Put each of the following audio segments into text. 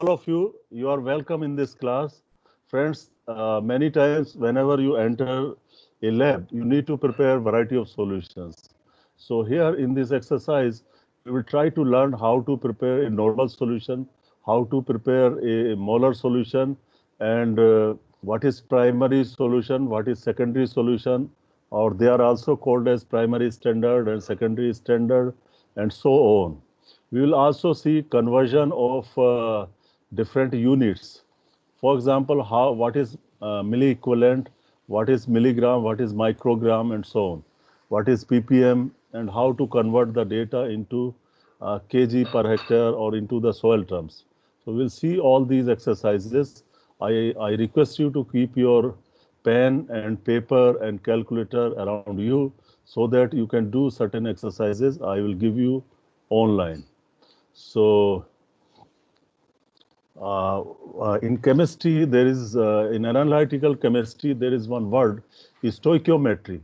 all of you. You are welcome in this class. Friends, many times whenever you enter a lab, you need to prepare a variety of solutions. So here in this exercise, we will try to learn how to prepare a normal solution, how to prepare a molar solution, and what is primary solution, what is secondary solution, or they are also called as primary standard and secondary standard, and so on. We will also see conversion of different units. For example, what is milliequivalent, what is milligram, what is microgram, and so on. What is ppm, and how to convert the data into kg per hectare or into the soil terms. So we'll see all these exercises. I request you to keep your pen and paper and calculator around you so that you can do certain exercises I will give you online. So, in chemistry, in analytical chemistry, there is one word, stoichiometry.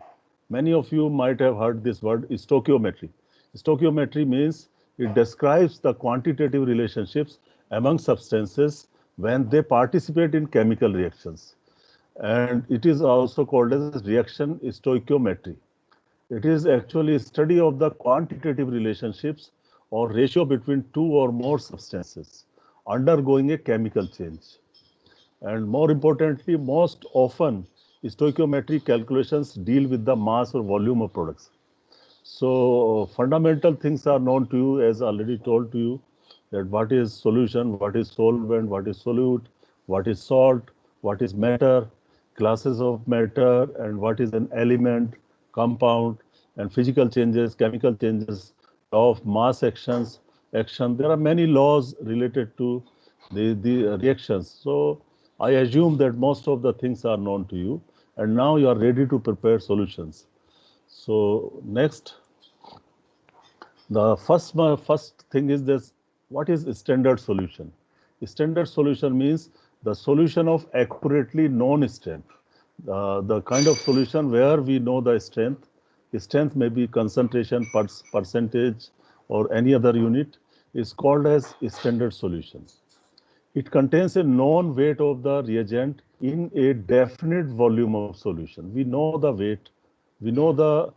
Many of you might have heard this word, stoichiometry. Stoichiometry means it describes the quantitative relationships among substances when they participate in chemical reactions. And it is also called as reaction stoichiometry. It is actually a study of the quantitative relationships or ratio between two or more substances undergoing a chemical change. And more importantly, most often, stoichiometric calculations deal with the mass or volume of products. So fundamental things are known to you, as already told to you, that what is solution, what is solvent, what is solute, what is salt, what is matter, classes of matter, and what is an element, compound, and physical changes, chemical changes, law of mass action. There are many laws related to the reactions. So I assume that most of the things are known to you, and now you are ready to prepare solutions. So next, the first thing is this: what is a standard solution? A standard solution means the solution of accurately known strength. The kind of solution where we know the strength. Strength may be concentration, percentage, or any other unit is called as a standard solution. It contains a known weight of the reagent in a definite volume of solution. We know the weight, we know the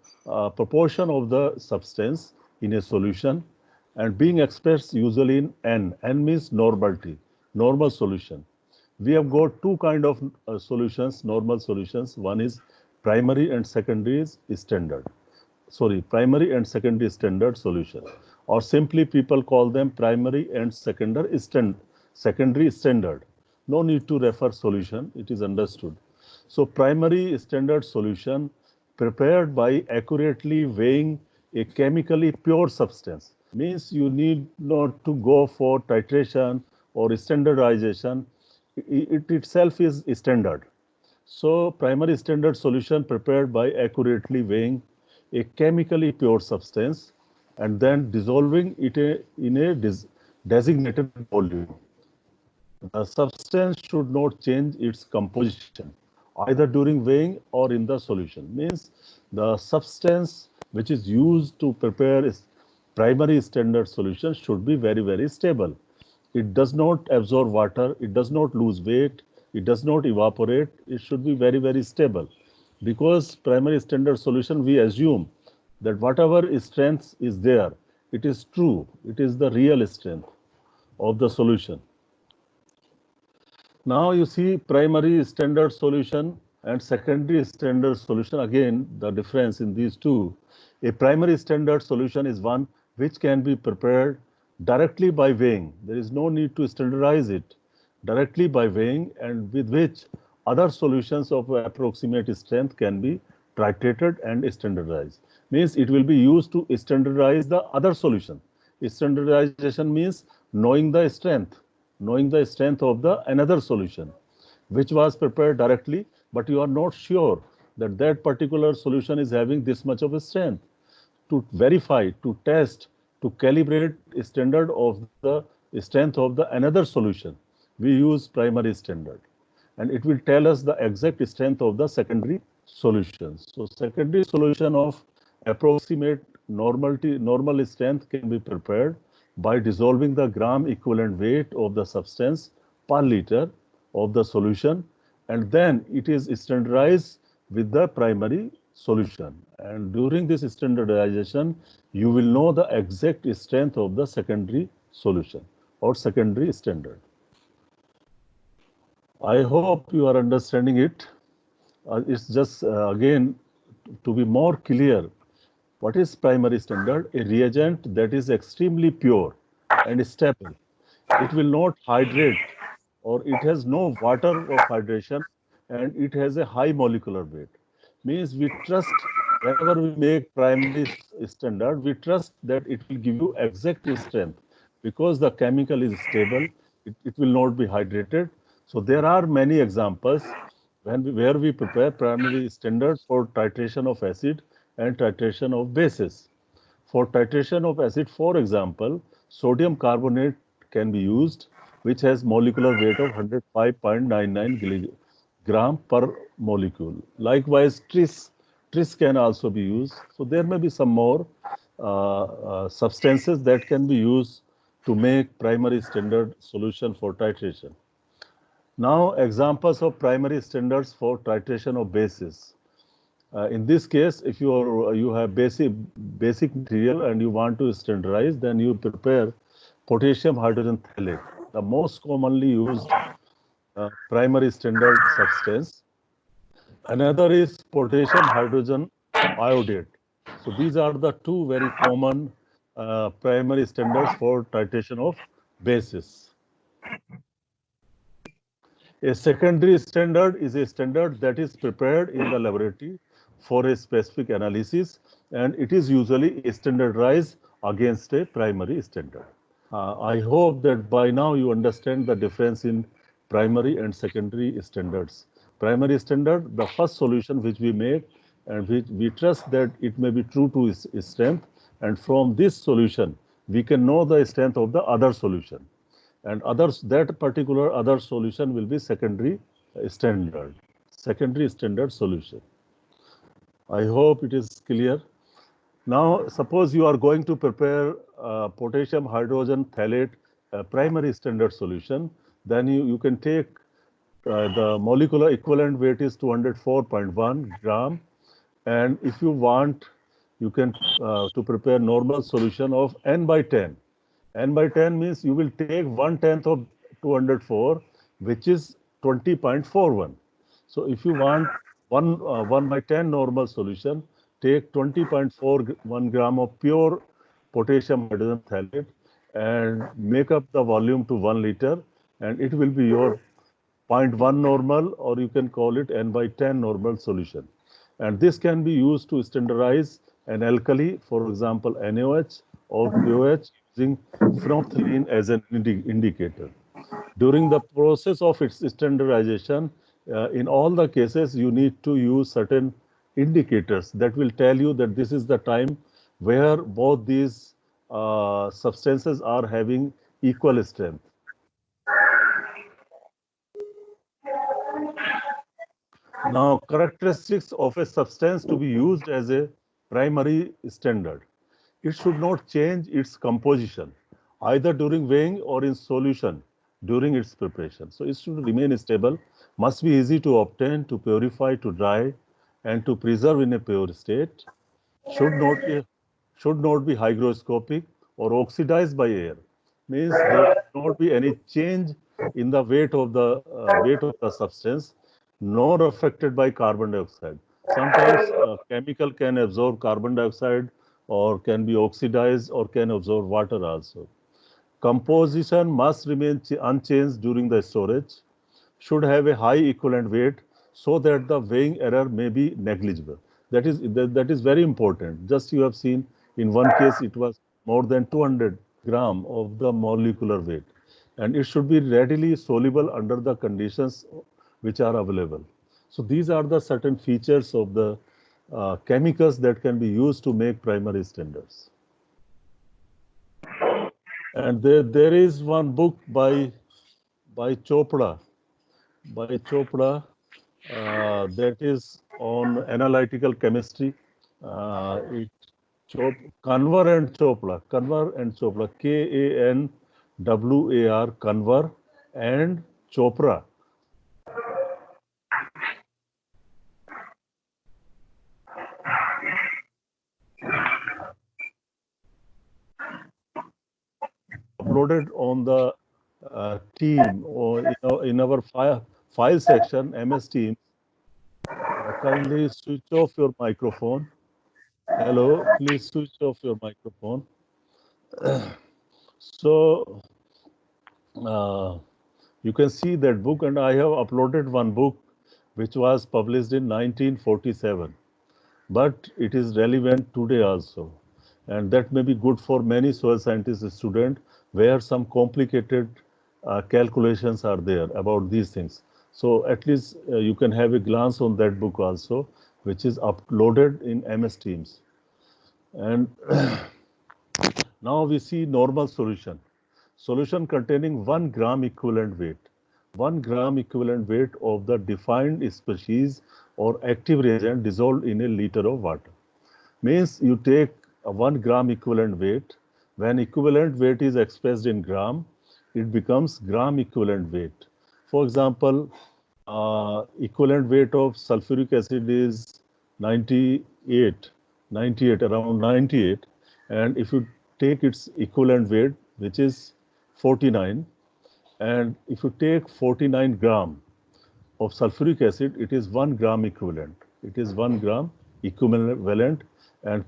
proportion of the substance in a solution, and being expressed usually in N. N means normality, normal solution. We have got two kind of solutions, normal solutions. One is primary and secondary is standard. Sorry, primary and secondary standard solution, or simply people call them primary and secondary standard. No need to refer solution, it is understood. So primary standard solution prepared by accurately weighing a chemically pure substance means you need not to go for titration or standardization. It itself is standard. So primary standard solution prepared by accurately weighing a chemically pure substance and then dissolving it in a designated volume. The substance should not change its composition either during weighing or in the solution. Means the substance which is used to prepare a primary standard solution should be very stable. It does not absorb water, it does not lose weight, it does not evaporate, it should be very stable. Because primary standard solution, we assume that whatever strength is there, it is true, it is the real strength of the solution. Now you see primary standard solution and secondary standard solution. Again, the difference in these two. A primary standard solution is one which can be prepared directly by weighing. There is no need to standardize it. Directly by weighing, and with which other solutions of approximate strength can be titrated and standardized. Means it will be used to standardize the other solution. Standardization means knowing the strength of the another solution which was prepared directly, but you are not sure that that particular solution is having this much of a strength. To verify, to test, to calibrate standard of the strength of the another solution, we use primary standard, and it will tell us the exact strength of the secondary solutions. So secondary solution of approximate normal strength can be prepared by dissolving the gram equivalent weight of the substance per liter of the solution, and then it is standardized with the primary solution. And during this standardization, you will know the exact strength of the secondary solution or secondary standard. I hope you are understanding it. It's just again to be more clear. What is primary standard? A reagent that is extremely pure and stable. It will not hydrate, or it has no water of hydration, and it has a high molecular weight. Means we trust whenever we make primary standard, we trust that it will give you exact strength because the chemical is stable, it will not be hydrated. So there are many examples where we prepare primary standard for titration of acid and titration of bases. For titration of acid, for example, sodium carbonate can be used, which has molecular weight of 105.99 gram per molecule. Likewise, tris can also be used. So there may be some more substances that can be used to make primary standard solution for titration. Now, examples of primary standards for titration of bases. In this case, if you have basic material and you want to standardize, then you prepare potassium hydrogen phthalate, the most commonly used primary standard substance. Another is potassium hydrogen iodate. So these are the two very common primary standards for titration of bases. A secondary standard is a standard that is prepared in the laboratory for a specific analysis, and it is usually standardized against a primary standard. I hope that by now you understand the difference in primary and secondary standards. Primary standard, the first solution which we make and which we trust that it may be true to its strength, and from this solution we can know the strength of the other solution. And that particular other solution will be secondary standard solution. I hope it is clear. Now, suppose you are going to prepare potassium hydrogen phthalate primary standard solution, then you can take the molecular equivalent weight is 204.1 gram, and if you want, you can to prepare normal solution of n by 10. N by 10 means you will take 1/10 of 204, which is 20.41. So if you want 1 by 10 normal solution, take 20.41 gram of pure potassium hydrogen phthalate and make up the volume to 1 liter, and it will be your 0.1 normal, or you can call it n by 10 normal solution. And this can be used to standardize an alkali, for example, NaOH or POH, using phenolphthalein as an indicator. During the process of its standardization, in all the cases, you need to use certain indicators that will tell you that this is the time where both these substances are having equal strength. Now, characteristics of a substance to be used as a primary standard. It should not change its composition, either during weighing or in solution during its preparation. So it should remain stable, must be easy to obtain, to purify, to dry, and to preserve in a pure state. Should not be hygroscopic or oxidized by air. Means there should not be any change in the weight of the substance, nor affected by carbon dioxide. Sometimes chemical can absorb carbon dioxide, or can be oxidized, or can absorb water also. Composition must remain unchanged during the storage, should have a high equivalent weight so that the weighing error may be negligible. That is very important. Just you have seen in one case it was more than 200 gram of the molecular weight, and it should be readily soluble under the conditions which are available. So these are the certain features of the chemicals that can be used to make primary standards. And there is one book by Chopra, that is on analytical chemistry. Kanwar and Chopra. Kanwar and Chopra. Kanwar, Kanwar and Chopra. Uploaded on the team or in our file section, MS Teams. Kindly switch off your microphone. Hello, please switch off your microphone. So you can see that book, and I have uploaded one book which was published in 1947, but it is relevant today also, and that may be good for many soil scientist students where some complicated calculations are there about these things. So at least you can have a glance on that book also, which is uploaded in MS Teams. And now we see normal solution. Solution containing 1 gram equivalent weight. 1 gram equivalent weight of the defined species or active reagent dissolved in a liter of water. Means you take a 1 gram equivalent weight. When equivalent weight is expressed in gram, it becomes gram equivalent weight. For example, equivalent weight of sulfuric acid is 98, around 98. And if you take its equivalent weight, which is 49, and if you take 49 gram of sulfuric acid, it is 1 gram equivalent. It is 1 gram equivalent, and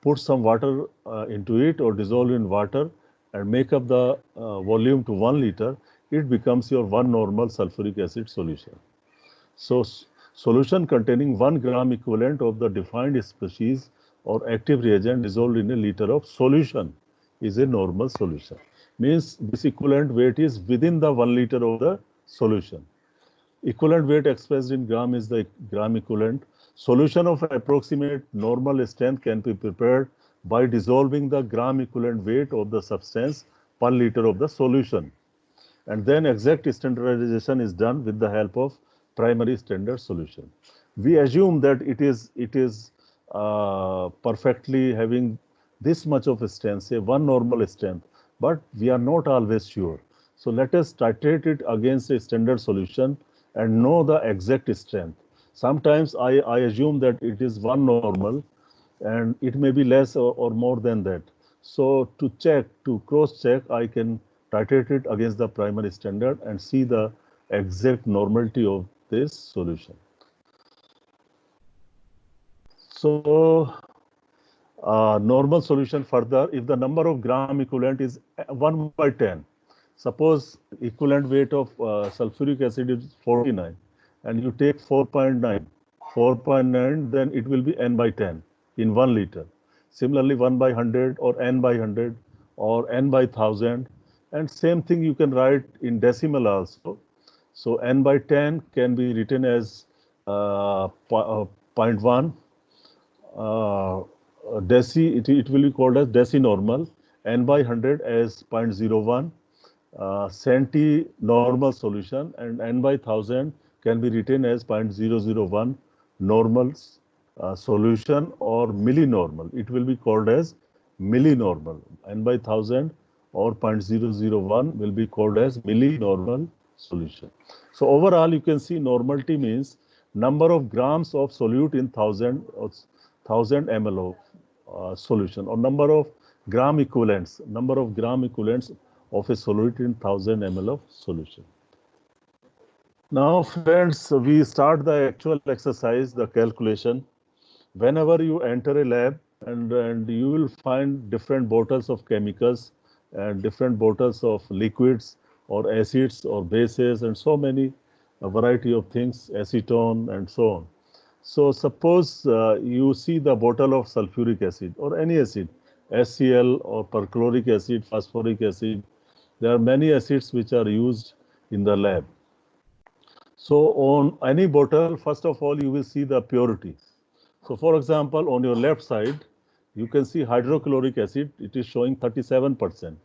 put some water into it or dissolve in water and make up the volume to 1 liter, it becomes your 1 normal sulfuric acid solution. So solution containing 1 gram equivalent of the defined species or active reagent dissolved in a liter of solution is a normal solution. Means this equivalent weight is within the 1 liter of the solution. Equivalent weight expressed in gram is the gram equivalent. Solution of approximate normal strength can be prepared by dissolving the gram equivalent weight of the substance per liter of the solution. And then exact standardization is done with the help of primary standard solution. We assume that it is perfectly having this much of a strength, say 1 normal strength, but we are not always sure. So let us titrate it against a standard solution and know the exact strength. Sometimes I assume that it is 1 normal and it may be less or more than that. So to cross check, I can titrate it against the primary standard and see the exact normality of this solution. So normal solution further, if the number of gram equivalent is 1 by 10, suppose equivalent weight of sulfuric acid is 49 and you take 4.9, then it will be n by 10 in 1 liter. Similarly, 1 by 100 or n by 100 or n by 1000, and same thing you can write in decimal also. So n by 10 can be written as 0.1. Deci, it will be called as decinormal, n by 100 as 0.01, centi normal solution, and n by 1000 can be written as 0.001 normal solution or millinormal. It will be called as millinormal. N by 1000 or 0.001 will be called as millinormal solution. So overall, you can see normality means number of grams of solute in 1000 ml of solution, or number of gram equivalents of a solute in 1000 ml of solution. Now friends, we start the actual exercise, the calculation. Whenever you enter a lab, and you will find different bottles of chemicals and different bottles of liquids or acids or bases and so many, a variety of things, acetone and so on. So suppose you see the bottle of sulfuric acid or any acid, HCl or perchloric acid, phosphoric acid. There are many acids which are used in the lab. So on any bottle, first of all, you will see the purity. So for example, on your left side, you can see hydrochloric acid. It is showing 37%.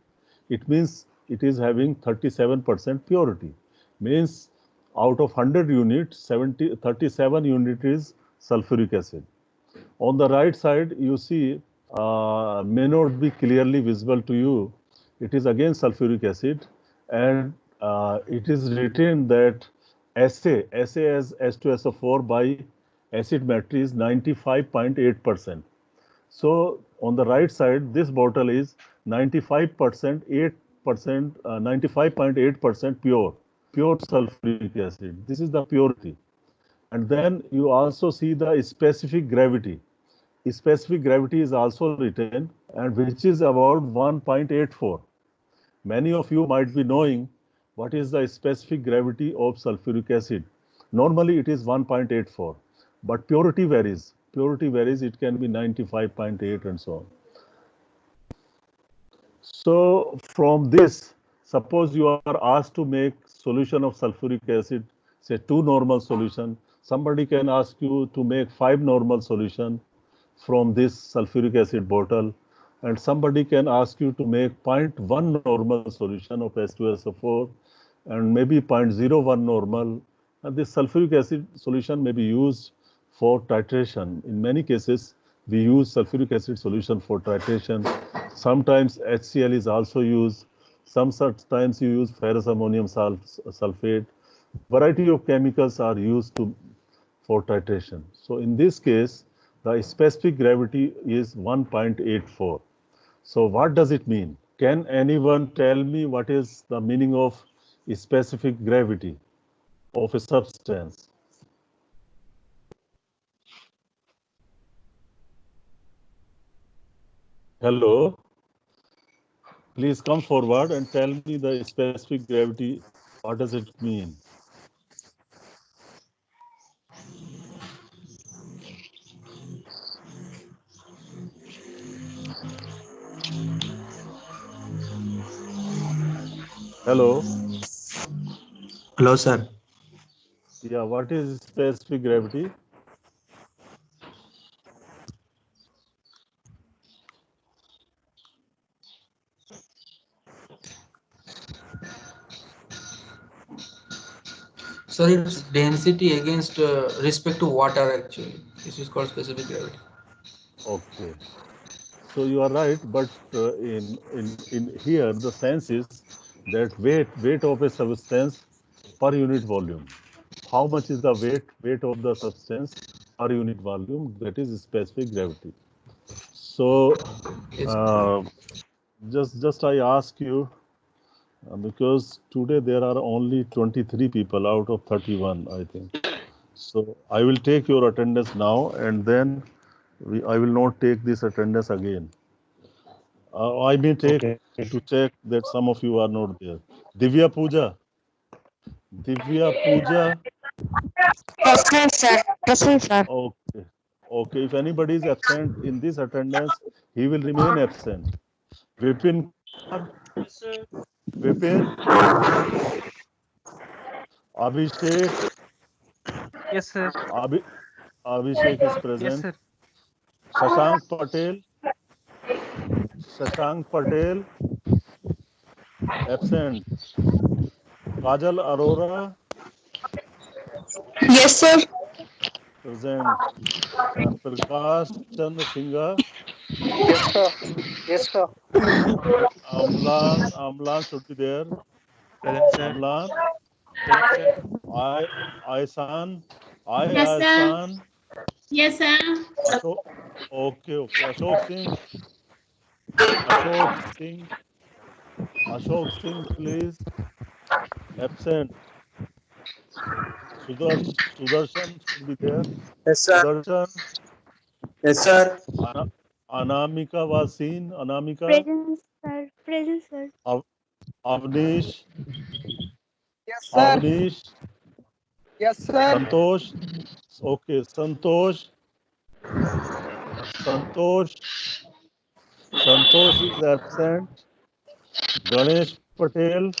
It means it is having 37% purity. Means out of 100 units, 37 unit is sulfuric acid. On the right side, you see may not be clearly visible to you. It is again sulfuric acid, and it is written that SA as H2SO4 by acid matrix 95.8%. So on the right side, this bottle is 95%, 8%, 95.8% pure sulfuric acid. This is the purity. And then you also see the specific gravity. Specific gravity is also written, and which is about 1.84. Many of you might be knowing what is the specific gravity of sulfuric acid. Normally it is 1.84, but purity varies. Purity varies, it can be 95.8 and so on. So from this, suppose you are asked to make solution of sulfuric acid, say 2 normal solution. Somebody can ask you to make 5 normal solution from this sulfuric acid bottle, and somebody can ask you to make 0.1 normal solution of H2SO4 and maybe 0.01 normal. And this sulfuric acid solution may be used for titration. In many cases, we use sulfuric acid solution for titration. Sometimes HCl is also used. Sometimes you use ferrous ammonium sulfate. Variety of chemicals are used for titration. So in this case, the specific gravity is 1.84. So what does it mean? Can anyone tell me what is the meaning of specific gravity of a substance? Hello? Please come forward and tell me the specific gravity. What does it mean? Hello? Hello, sir. Yeah, what is specific gravity? Sir, it's density against respect to water actually. This is called specific gravity. Okay. So you are right, but in here the sense is that weight of a substance per unit volume. How much is the weight of the substance per unit volume? That is specific gravity. So Yes. uh, just I ask you because today there are only 23 people out of 31, I think. So I will take your attendance now, and then I will not take this attendance again. I may take Okay. to check that some of you are not there. Divya Puja. Divya Puja. Present, sir. Present, sir. Okay. Okay. If anybody is absent in this attendance, he will remain absent. Vipin Kumar. Vipin. Abhishek. Yes, sir. Abhi, Abhishek is Yes, present. sir. Shashank Patel. Shashank Patel. Absent. Kajal Arora. Yes, sir. Present. Prakash Chandra Singha. Yes, sir. Yes, sir. Amlan should be there. Present, sir. Amlan, Present, sir. I, Aisan, I, Yes, sir. Aisan, Yes, sir. Ashok, okay, Ashok Singh, Ashok Singh, please, absent. Sudarshan should be there. Yes, sir. Sudarshan, Yes, sir. Ana, Anamika was seen, Anamika, Present, sir. Present, sir. Av, Avnish, Yes, sir. Avnish, Yes, sir. Santosh, okay, Santosh, Santosh is absent. Ganesh Patel,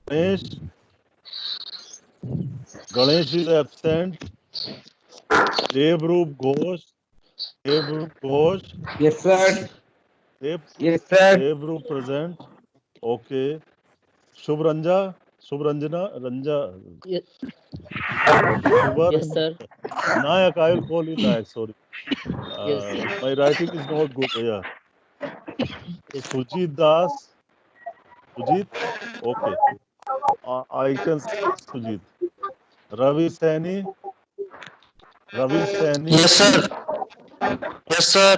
Ganesh, Ganesh is absent. Devrup Ghosh, Devrup Ghosh, Yes, sir. Dev, Yes, sir. Devrup present. Okay. Shubhranja, Subranjana, Ranja, Yes, Subar, yes, sir. Nayak. I will call you Nayak. Sorry, Yes, sir. my writing is not good. Yeah. So Sujit Das, Sujit. Okay, I can see Sujit. Ravi Saini, Ravi Saini. Yes, sir. Yes, sir.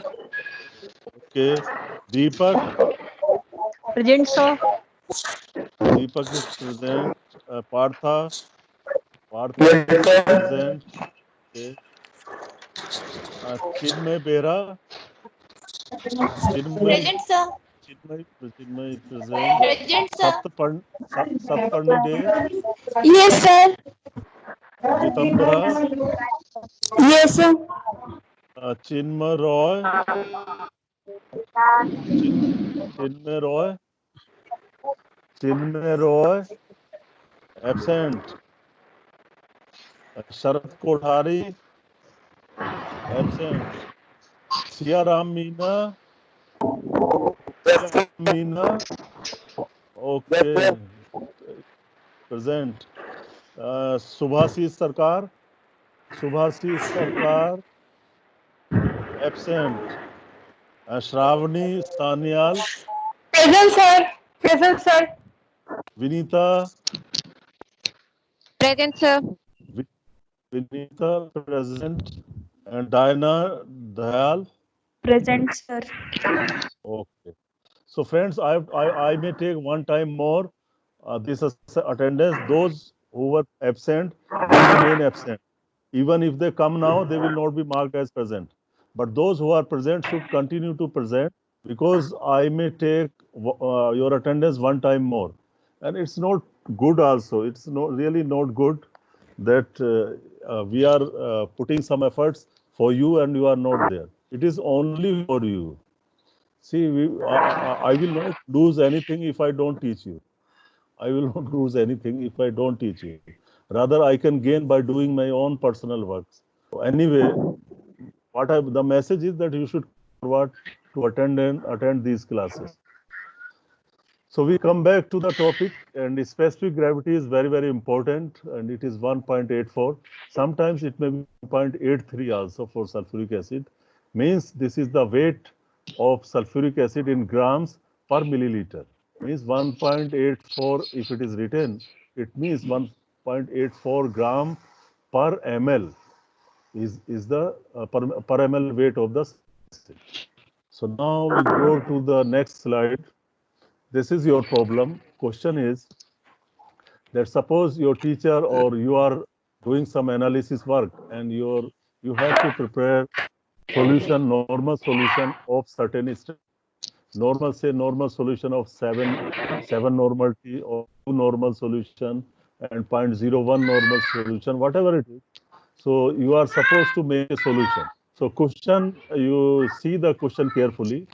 Okay, Deepak. Present, sir. Deepak is present. Partha. Partha Yes, is sir. present. Okay. Chinmay Bera. Chinmay. Present, sir. Chinmay is present. Present, sir. Saptarni Day. Yes, sir. Jitambra. Yes, sir. Chinmay Roy. Chinmay Roy. Chinmay Roy. Absent. Sharat Kothari. Absent. Siaram Meena. Siaram Meena. Okay. Present. Subhasi Sarkar. Subhasi Sarkar. Absent. Shravani Sanyal. Present, sir. Present, sir. Vinita. Present, sir. Vinita present. And Diana Dayal. Present, sir. Okay. So friends, I may take one time more this attendance. Those who were absent will remain absent. Even if they come now, they will not be marked as present. But those who are present should continue to present because I may take your attendance one time more. And it's not good also. It's really not good that we are putting some efforts for you and you are not there. It is only for you. See, I will not lose anything if I don't teach you. I will not lose anything if I don't teach you. Rather, I can gain by doing my own personal works. So anyway, the message is that you should forward to attend these classes. So we come back to the topic, and specific gravity is very, very important, and it is 1.84. Sometimes it may be 1.83 also for sulfuric acid. Means this is the weight of sulfuric acid in grams per milliliter. Means 1.84 if it is written, it means 1.84 gram per ml is the per ml weight of the acid. So now we go to the next slide. This is your problem. Question is that suppose your teacher or you are doing some analysis work and you have to prepare normal solution of certain strength. Normal solution of 7 normal T or 2 normal solution and 0.01 normal solution, whatever it is. So you are supposed to make a solution. So question, you see the question carefully.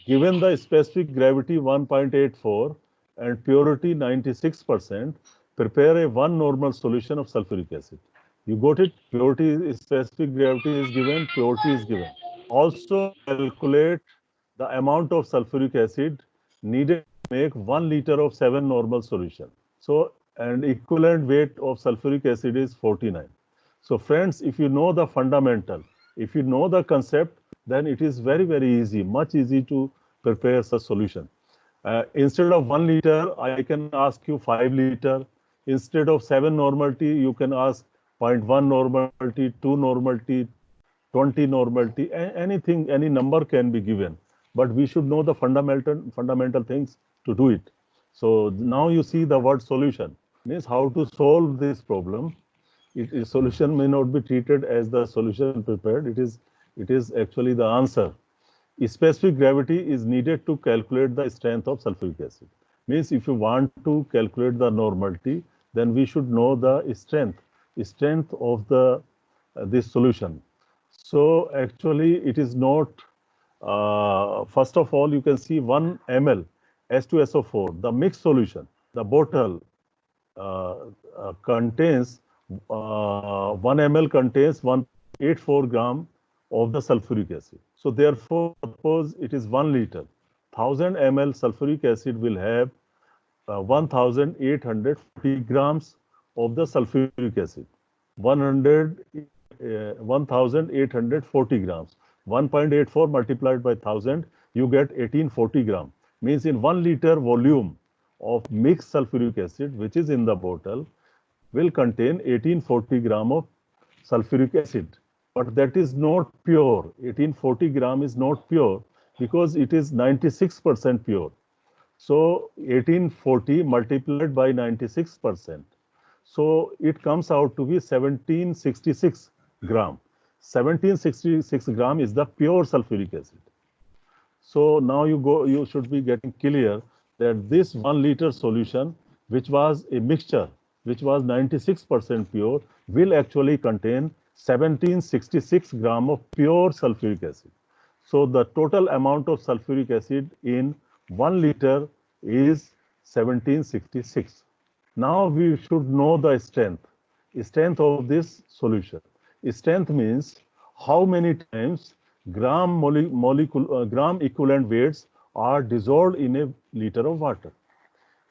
Given the specific gravity 1.84 and purity 96%, prepare a 1 normal solution of sulfuric acid. You got it? Purity specific gravity is given, purity is given. Also calculate the amount of sulfuric acid needed to make 1 liter of 7 normal solution. So, and equivalent weight of sulfuric acid is 49. So friends, if you know the fundamental, if you know the concept, then it is very, very easy, much easy to prepare such solution. Instead of 1 liter, I can ask you 5 liter. Instead of 7 normal T, you can ask 0.1 normal T, 2 normal T, 20 normal T, anything, any number can be given. But we should know the fundamental things to do it. So now you see the word solution means how to solve this problem. Solution may not be treated as the solution prepared. It is actually the answer. Specific gravity is needed to calculate the strength of sulfuric acid. Means if you want to calculate the normality, then we should know the strength of the this solution. So actually, it is not. First of all, you can see 1 ml H2SO4, the mixed solution. The bottle contains 1 ml contains 1.84 gram of the sulfuric acid. So therefore, suppose it is 1 liter, 1000 ml sulfuric acid will have 1840 grams of the sulfuric acid. 1840 grams. 1.84 multiplied by 1000, you get 1840 gram. Means in 1 liter volume of mixed sulfuric acid, which is in the bottle, will contain 1840 gram of sulfuric acid. But that is not pure. 1840 gram is not pure because it is 96% pure. So 1840 multiplied by 96%. So it comes out to be 1766 gram. 1766 gram is the pure sulfuric acid. So now you should be getting clear that this 1 liter solution, which was a mixture, which was 96% pure, will actually contain 1766 gram of pure sulfuric acid. So the total amount of sulfuric acid in 1 liter is 1766. Now we should know the strength of this solution. Strength means how many times gram equivalent weights are dissolved in a liter of water.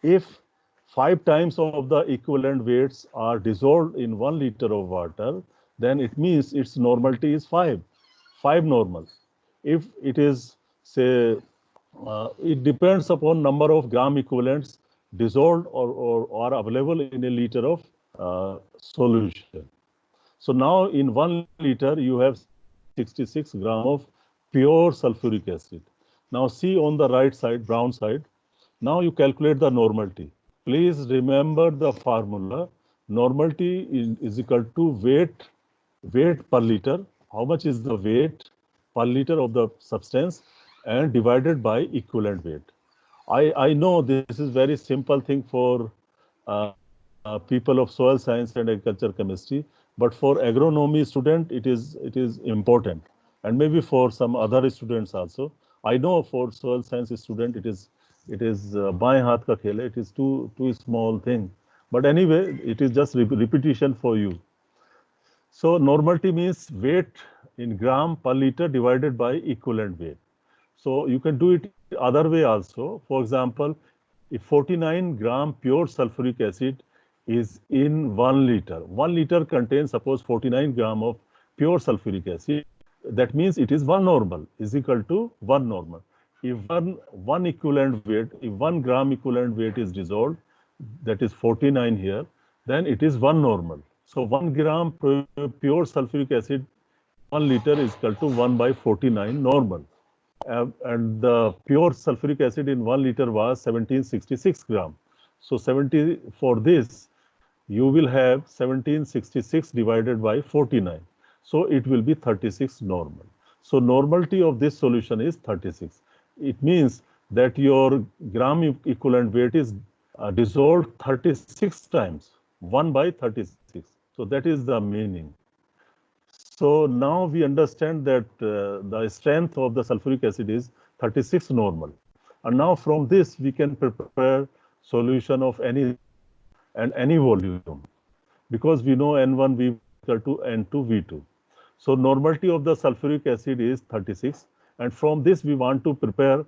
If 5 times of the equivalent weights are dissolved in 1 liter of water, then it means its normality is 5 normal. If it is, say, it depends upon number of gram equivalents dissolved or available in a liter of solution. So now in 1 liter, you have 66 gram of pure sulfuric acid. Now see on the right side, brown side. Now you calculate the normality. Please remember the formula. Normality is equal to weight per liter. How much is the weight per liter of the substance and divided by equivalent weight. I know this is very simple thing for people of soil science and agriculture chemistry, but for agronomy student it is important, and maybe for some other students also. I know for soil science student it is baएं हाथ का खेल है. It is too small thing, but anyway it is just repetition for you. So normality means weight in gram per liter divided by equivalent weight. So you can do it other way also. For example, if 49 gram pure sulfuric acid is in 1 liter, 1 liter contains suppose 49 gram of pure sulfuric acid, that means it is 1 normal is equal to 1 normal. If one equivalent weight, if 1 gram equivalent weight is dissolved, that is 49 here, then it is 1 normal. So 1 gram pure sulfuric acid 1 liter is equal to 1 by 49 normal. And the pure sulfuric acid in 1 liter was 1766 gram. So for this, you will have 1766 divided by 49. So it will be 36 normal. So normality of this solution is 36. It means that your gram equivalent weight is dissolved 36 times, 1 by 36. So that is the meaning. So now we understand that the strength of the sulfuric acid is 36 normal. And now from this we can prepare solution of any volume, because we know N1 V equal to N2 V2. So normality of the sulfuric acid is 36, and from this we want to prepare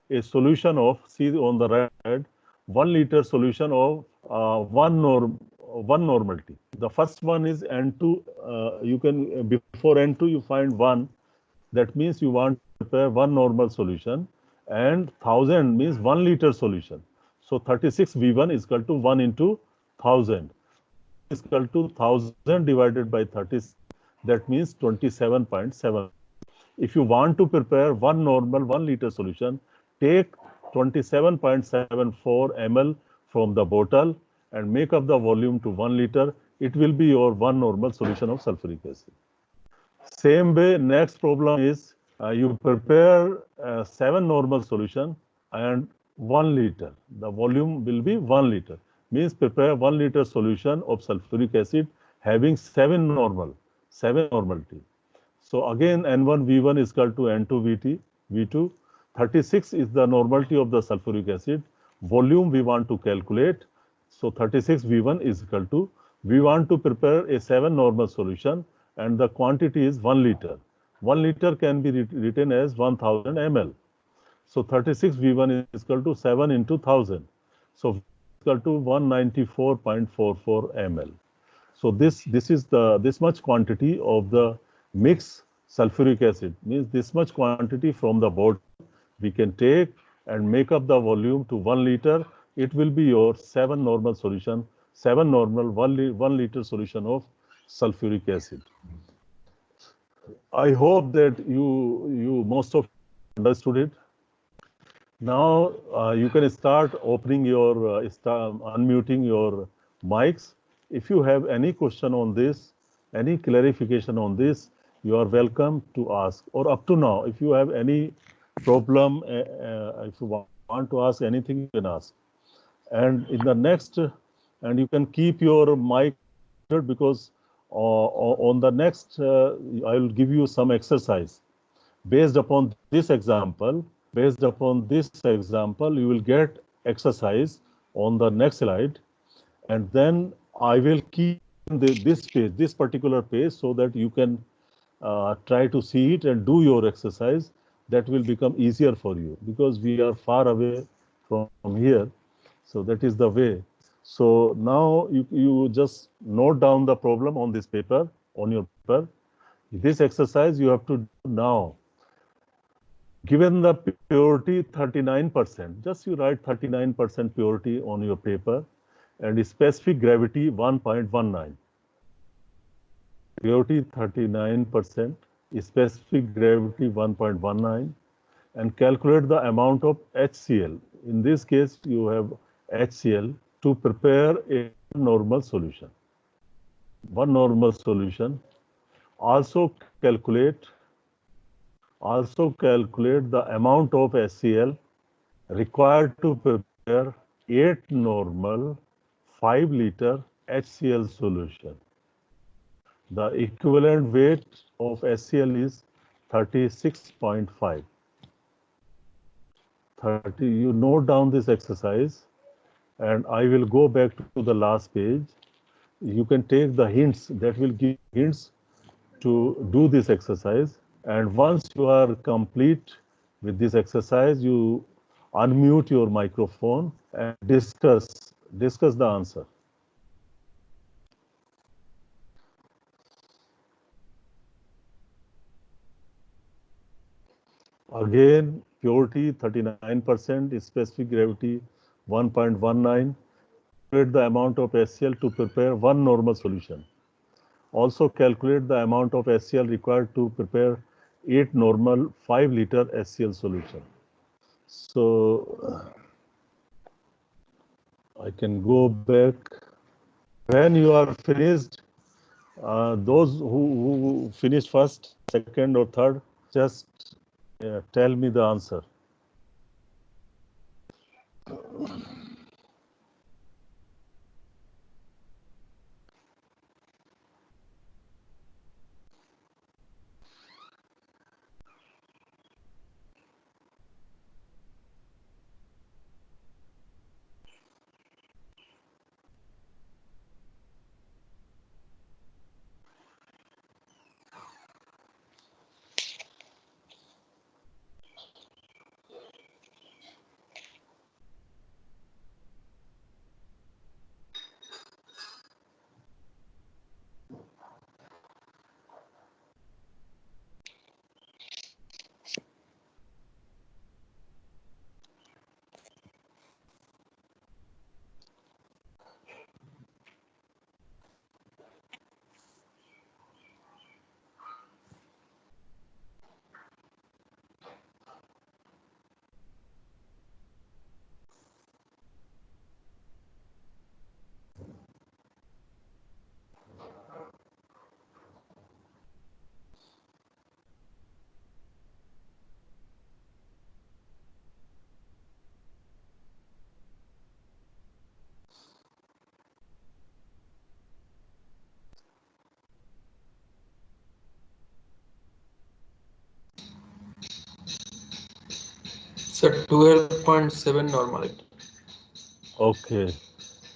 a solution of, see on the right, 1 liter solution of one normality. The first one is N2. You can, before N2 you find 1. That means you want to prepare 1 normal solution, and 1000 means 1 liter solution. So 36 V1 is equal to 1 into 1000 is equal to 1000 divided by 30. That means 27.7. If you want to prepare 1 normal 1 liter solution, take 27.74 ml from the bottle and make up the volume to 1 liter. It will be your 1 normal solution of sulfuric acid. Same way, next problem is you prepare 7 normal solution and 1 liter. The volume will be 1 liter. Means prepare 1 liter solution of sulfuric acid having 7 normality. So again N1 V1 is equal to N2 V2. 36 is the normality of the sulfuric acid. Volume we want to calculate. So 36 V1 is equal to, we want to prepare a 7 normal solution and the quantity is 1 liter. 1 liter can be written as 1000 ml. So 36 V1 is equal to 7 into 1000. So equal to 194.44 ml. So this is this much quantity of the mixed sulfuric acid, means this much quantity from the bottle we can take and make up the volume to 1 liter. It will be your 7 normal solution, 7 normal 1 liter solution of sulfuric acid. I hope that you most of understood it. Now you can start opening your unmuting your mics. If you have any question on this, any clarification on this, you are welcome to ask. Or up to now, if you have any problem, if you want to ask anything, you can ask. And in the next, and you can keep your mic muted, because on the next, I will give you some exercise based upon this example. Based upon this example, you will get exercise on the next slide, and then I will keep this page, this particular page, so that you can try to see it and do your exercise. That will become easier for you, because we are far away from here. So that is the way. So now you just note down the problem on this paper, on your paper. This exercise you have to do now. Given the purity 39%, just you write 39% purity on your paper, and specific gravity 1.19. Purity 39%, specific gravity 1.19, and calculate the amount of HCl. In this case, you have HCl to prepare a normal solution. One normal solution. Also calculate the amount of HCl required to prepare 8 normal 5 liter HCl solution. The equivalent weight of HCl is 36.5. 30. You note down this exercise, and I will go back to the last page. You can take the hints that will give hints to do this exercise. And once you are complete with this exercise, you unmute your microphone and discuss the answer. Again, purity 39%, specific gravity 1.19. Calculate the amount of HCl to prepare one normal solution. Also calculate the amount of HCl required to prepare 8 normal 5 liter HCl solution. So I can go back. When you are finished, those who finished first, second, or third, just tell me the answer. So 12.7 normality. Okay.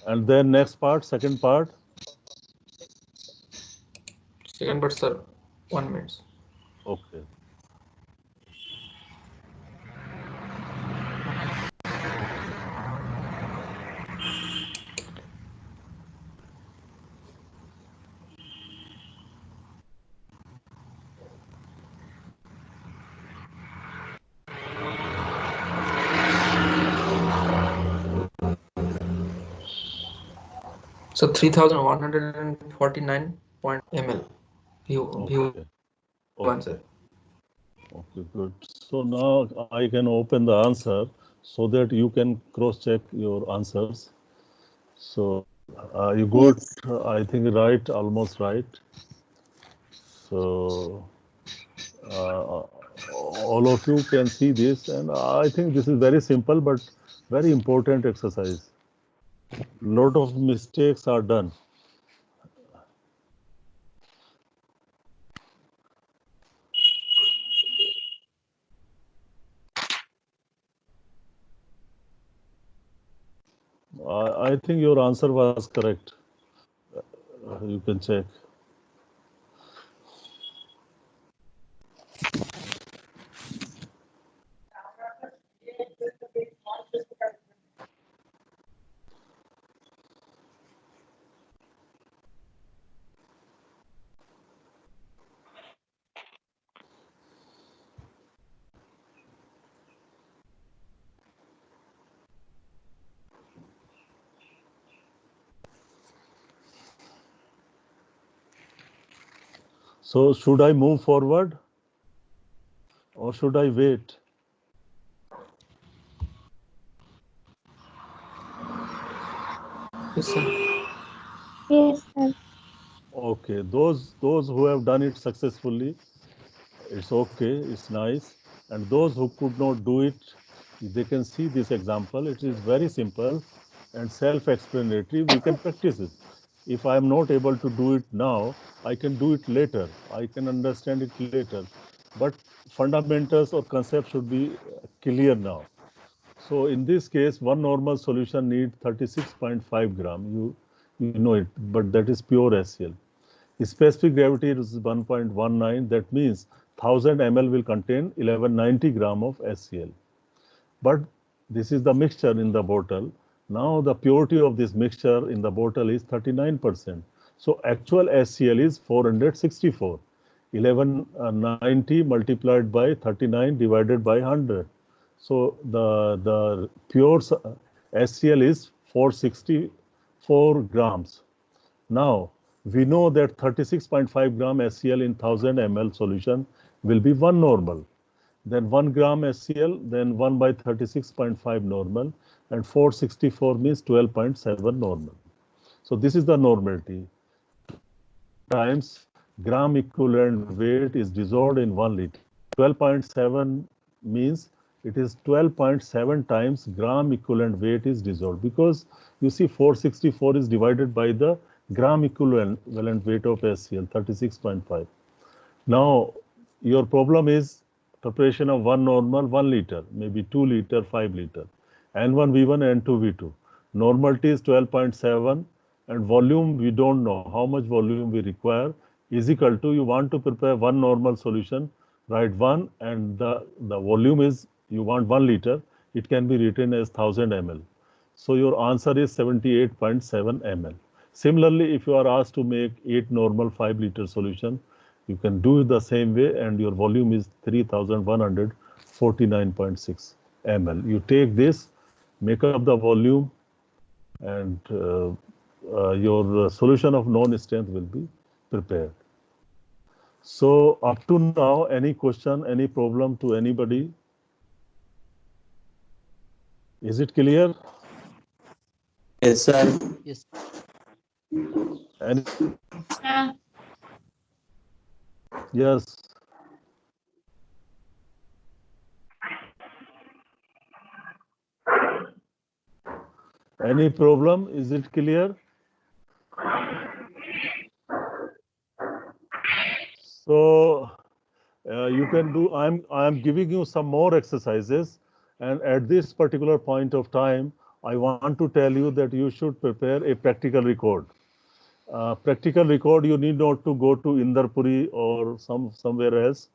And then next part, second part. Second part, sir, 1 minute. Okay. So 3149 ml. View Okay. one, sir. Okay, good. So now I can open the answer so that you can cross-check your answers. So you got, Yes. I think, right, almost right. So all of you can see this, and I think this is very simple but very important exercise. Lot of mistakes are done. I think your answer was correct. You can check. So should I move forward or should I wait? Yes, sir. Yes, sir. Okay, those who have done it successfully, it's okay, it's nice. And those who could not do it, they can see this example. It is very simple and self-explanatory. We can practice it. If I am not able to do it now, I can do it later. I can understand it later. But fundamentals or concepts should be clear now. So in this case, one normal solution needs 36.5 gram. You know it, but that is pure HCl. Specific gravity is 1.19. That means 1000 ml will contain 1190 gram of HCl. But this is the mixture in the bottle. Now the purity of this mixture in the bottle is 39%. So actual HCl is 464. 1190 multiplied by 39 divided by 100. So the pure HCl is 464 grams. Now, we know that 36.5 gram HCl in 1000 ml solution will be 1 normal. Then 1 gram HCl, then 1 by 36.5 normal, and 464 means 12.7 normal. So this is the normality. Times gram equivalent weight is dissolved in 1 liter. 12.7 means it is 12.7 times gram equivalent weight is dissolved, because you see 464 is divided by the gram equivalent weight of HCl, 36.5. Now your problem is preparation of 1 normal 1 liter, maybe 2 liter, 5 liter, N1 V1 N2 V2. Normality is 12.7 and volume we don't know how much volume we require, is equal to, you want to prepare 1 normal solution, write 1, and the volume is, you want 1 liter, it can be written as 1000 ml. So your answer is 78.7 ml. Similarly, if you are asked to make 8 normal 5 liter solution, you can do it the same way and your volume is 3149.6 ml. You take this, make up the volume, and your solution of known strength will be prepared. So up to now, any question, any problem to anybody? Is it clear? Yes, sir. Yes. Any? Yes. Any problem? Is it clear? So you can do, I'm giving you some more exercises, and at this particular point of time, I want to tell you that you should prepare a practical record. Practical record, you need not to go to Indarpuri or somewhere else.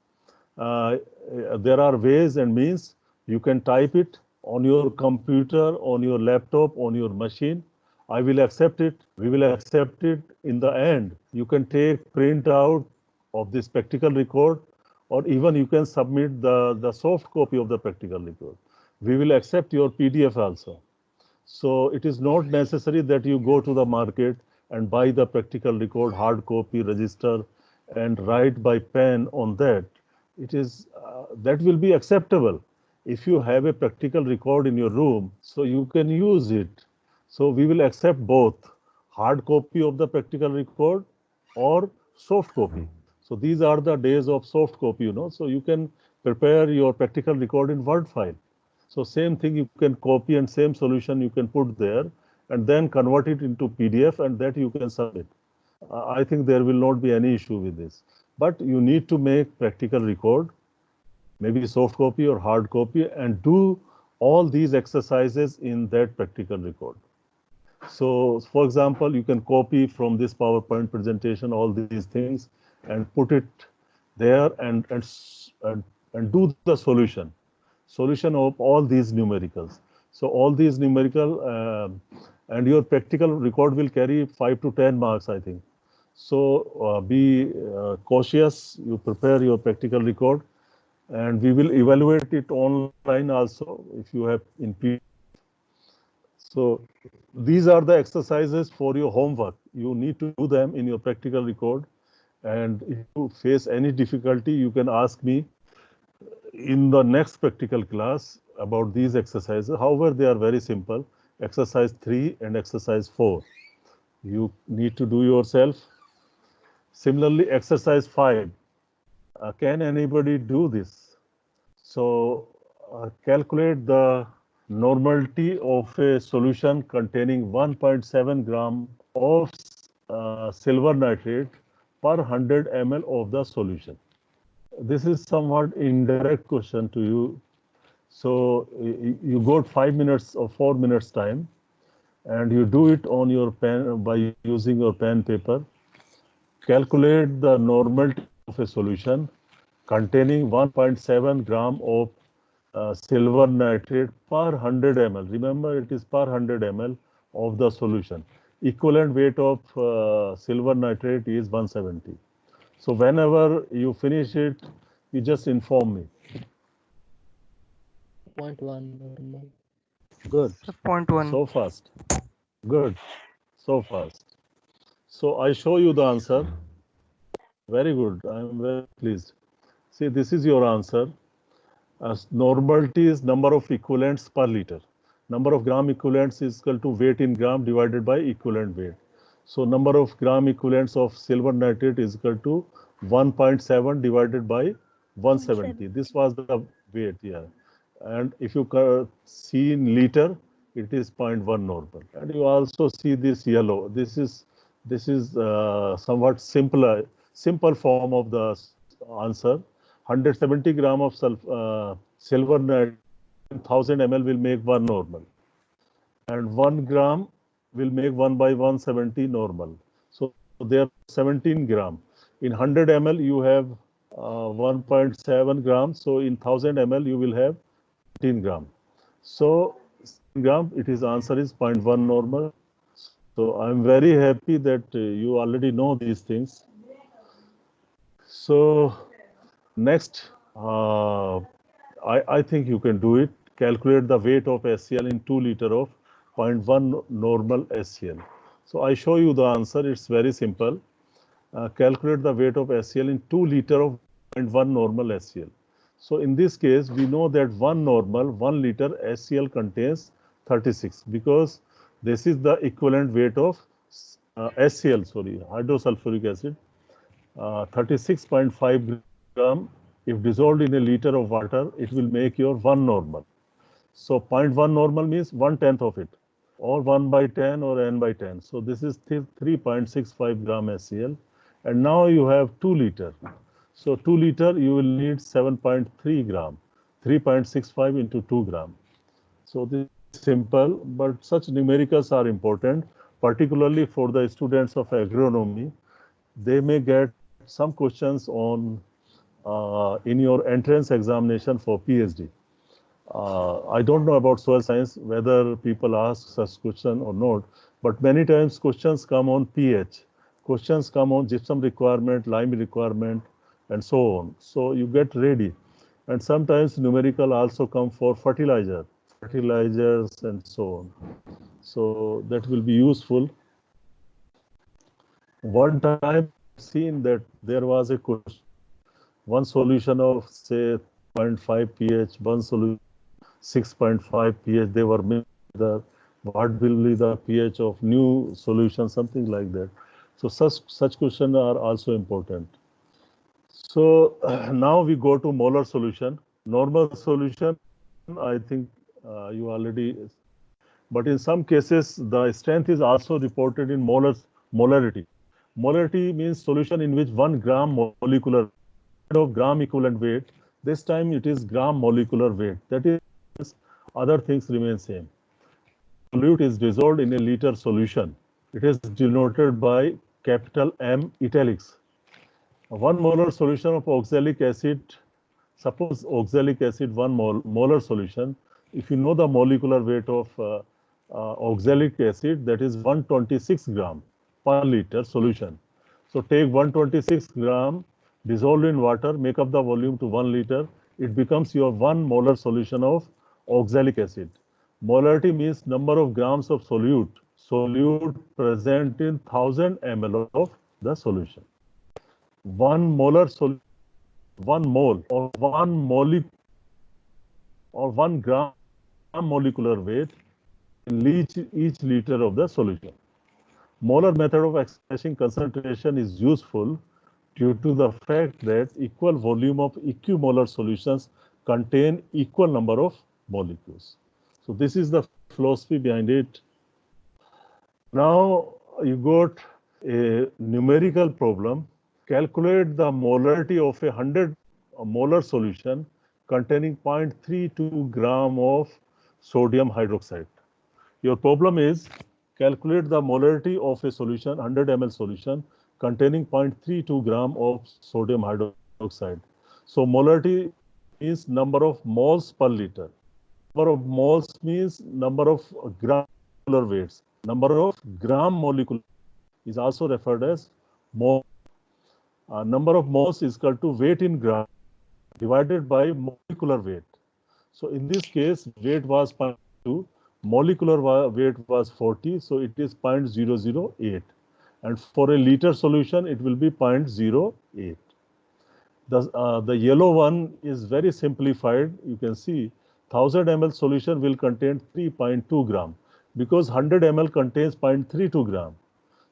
There are ways and means. You can type it on your computer, on your laptop, on your machine. I will accept it. We will accept it. In the end, you can take print out of this practical record, or even you can submit the soft copy of the practical record. We will accept your PDF also. So it is not necessary that you go to the market, and buy the practical record, hard copy, register, and write by pen on that, it is that will be acceptable. If you have a practical record in your room, so you can use it. So we will accept both hard copy of the practical record or soft copy. So these are the days of soft copy, So you can prepare your practical record in Word file. So same thing you can copy and same solution you can put there and then convert it into PDF and that you can submit. I think there will not be any issue with this. But you need to make practical record, maybe soft copy or hard copy, and do all these exercises in that practical record. So, for example, you can copy from this PowerPoint presentation all these things and put it there and do the solution of all these numericals. So all these numerical and your practical record will carry 5 to 10 marks, I think. So be cautious. You prepare your practical record, and we will evaluate it online also if you have in PDF. So these are the exercises for your homework. You need to do them in your practical record. And if you face any difficulty, you can ask me in the next practical class about these exercises. However, they are very simple. Exercise 3 and exercise 4. You need to do yourself. Similarly, exercise 5. Can anybody do this? So calculate the normality of a solution containing 1.7 gram of silver nitrate per 100 ml of the solution. This is somewhat indirect question to you. So you got 5 minutes or 4 minutes time, and you do it on your pen by using your pen paper. Calculate the normality of a solution containing 1.7 gram of silver nitrate per 100 ml. Remember, it is per 100 ml of the solution. Equivalent weight of silver nitrate is 170. So whenever you finish it, you just inform me. 0.1. Good. 0.1. So fast. Good. So fast. So I show you the answer. Very good. I am very pleased. See, this is your answer. As normality is number of equivalents per liter. Number of gram equivalents is equal to weight in gram divided by equivalent weight. So number of gram equivalents of silver nitrate is equal to 1.7 divided by 170. This was the weight, yeah. And if you see in liter, it is 0.1 normal. And you also see this yellow. This is somewhat simple form of the answer. 170 gram of silver nitrate, 1000 ml will make 1 normal, and 1 gram will make 1 by 170 normal. So there are 17 gram. In 100 ml you have 1.7 grams. So in 1000 ml you will have 15 gram. So gram, answer is 0.1 normal. So I'm very happy that you already know these things. So next, I think you can do it. Calculate the weight of HCl in 2 liter of 0.1 normal HCl. So I show you the answer. It's very simple. Calculate the weight of HCl in 2 liter of 0.1 normal HCl. So in this case, we know that 1 normal, 1 liter HCl contains 36 because this is the equivalent weight of hydrosulfuric acid, 36.5 gram. If dissolved in a liter of water, it will make your 1 normal. So 0.1 normal means 1/10 of it, or 1 by 10 or n by 10. So this is 3.65 gram HCl. And now you have 2 liter. So 2 liter, you will need 7.3 gram, 3.65 into 2 gram. So this is simple, but such numericals are important, particularly for the students of agronomy. They may get some questions on in your entrance examination for PhD. I don't know about soil science, whether people ask such question or not, but many times questions come on pH, questions come on gypsum requirement, lime requirement, and so on. So you get ready. And sometimes numerical also come for fertilizers and so on. So that will be useful. One time I've seen that there was a question, one solution of say 0.5 pH, one solution 6.5 pH, they were made the what will be the pH of new solution, something like that. So such questions are also important. So now we go to molar solution. Normal solution, I think you already, but in some cases the strength is also reported in molarity. Molarity means solution in which 1 gram molecular of gram equivalent weight. This time it is gram molecular weight. That is, other things remain same. Solute is dissolved in a liter solution. It is denoted by capital M italics. 1 molar solution of oxalic acid, suppose oxalic acid 1 molar solution, if you know the molecular weight of oxalic acid, that is 126 gram per liter solution. So take 126 gram, dissolved in water, make up the volume to 1 liter, it becomes your 1 molar solution of oxalic acid. Molarity means number of grams of solute present in 1000 ml of the solution. 1 molar 1 mole or 1 gram molecular weight in each liter of the solution. Molar method of expressing concentration is useful due to the fact that equal volume of equimolar solutions contain equal number of molecules. So this is the philosophy behind it. Now you got a numerical problem. Calculate the molarity of a 100 molar solution containing 0.32 gram of sodium hydroxide. Your problem is calculate the molarity of a solution, 100 ml solution containing 0.32 gram of sodium hydroxide. So molarity is number of moles per liter. Number of moles means number of gram molecular weights. Number of gram molecule is also referred as mole. Number of moles is equal to weight in gram divided by molecular weight. So in this case, weight was 0.2, molecular weight was 40, so it is 0.008. And for a liter solution, it will be 0.08. The yellow one is very simplified. You can see 1000 ml solution will contain 3.2 gram because 100 ml contains 0.32 gram.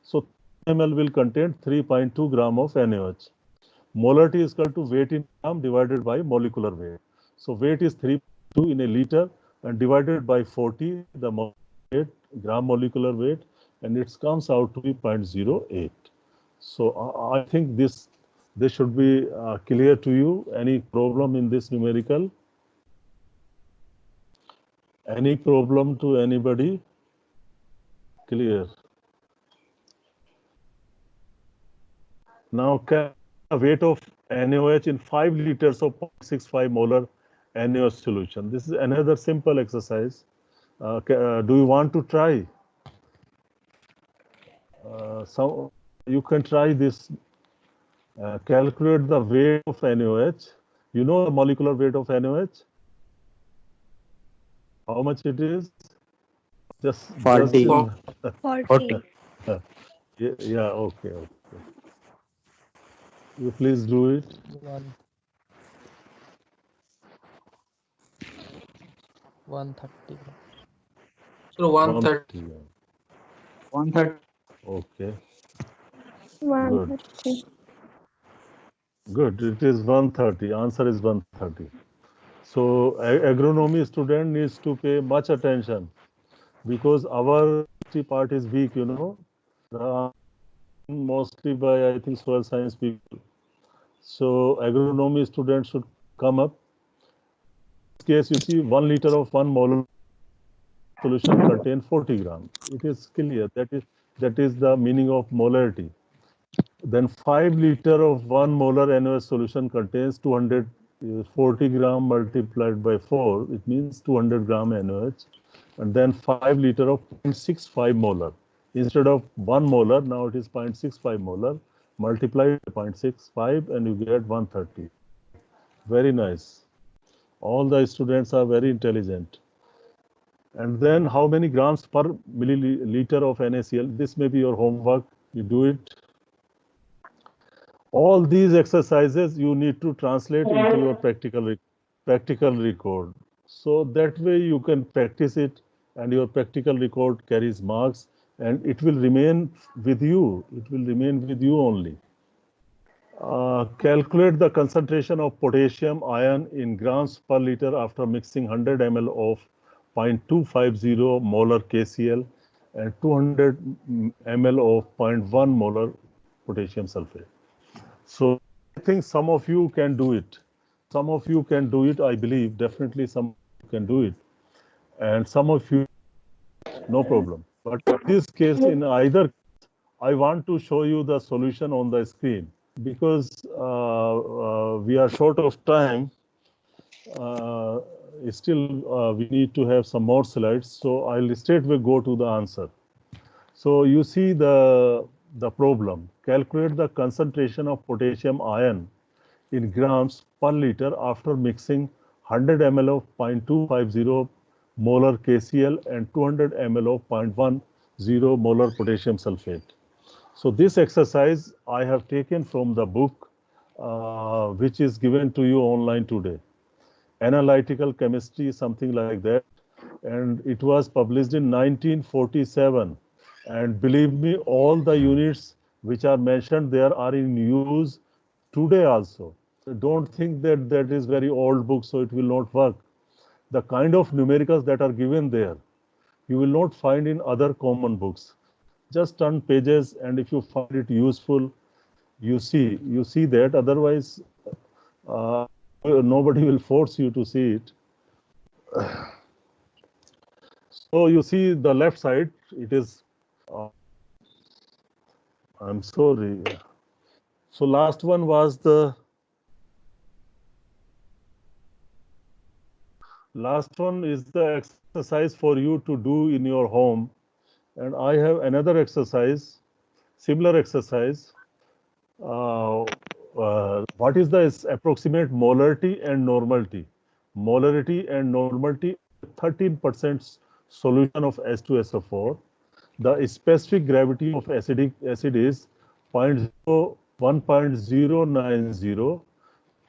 So ml will contain 3.2 gram of NaOH. Molarity is equal to weight in gram divided by molecular weight. So weight is 3.2 in a liter and divided by 40, the weight, gram molecular weight, and it comes out to be 0.08. So I think this should be clear to you. Any problem in this numerical? Any problem to anybody? Clear. Now, weight of NaOH in 5 liters of 0.65 molar NaOH solution. This is another simple exercise. Do you want to try? So you can try this. Calculate the weight of NaOH. You know the molecular weight of NaOH? How much it is? Just 40. 40. yeah, okay. You please do it. 130. So 130. 130. Okay. 130. Good. It is 130. Answer is 130. So agronomy student needs to pay much attention because our part is weak, you know. Mostly by, I think, soil science people. So agronomy students should come up. In this case, you see 1 liter of 1 molar solution contain 40 grams. It is clear. That is the meaning of molarity. Then 5 liter of 1 molar NaOH solution contains 240 gram multiplied by 4. It means 200 gram NaOH. And then 5 liter of 0.65 molar. Instead of 1 molar, now it is 0.65 molar. Multiply 0.65 and you get 130. Very nice. All the students are very intelligent. And then how many grams per milliliter of NaCl? This may be your homework. You do it. All these exercises you need to translate into your practical record. So that way you can practice it, and your practical record carries marks, and it will remain with you. It will remain with you only. Calculate the concentration of potassium ion in grams per liter after mixing 100 ml of 0.250 molar KCl and 200 ml of zero point 0.1 molar potassium sulfate. So I think some of you can do it. Some of you can do it, I believe. Definitely some can do it. And some of you, no problem. But in this case, in either, I want to show you the solution on the screen. Because we are short of time, still we need to have some more slides. So I'll straightway go to the answer. So you see the problem. Calculate the concentration of potassium ion in grams per liter after mixing 100 ml of 0.250 molar KCl and 200 ml of 0.10 molar potassium sulfate. So this exercise I have taken from the book which is given to you online today. Analytical chemistry, something like that. And it was published in 1947. And believe me, all the units which are mentioned there are in use today also. Don't think that that is very old book, so it will not work. The kind of numericals that are given there, you will not find in other common books. Just turn pages, and if you find it useful, you see that. Otherwise, nobody will force you to see it. So you see the left side, it is, I'm sorry. So last one was the, last one is the exercise for you to do in your home. And I have another exercise, similar exercise. What is the approximate molarity and normality? Molarity and normality, 13% solution of H2SO4. The specific gravity of acidic acid is 1.090.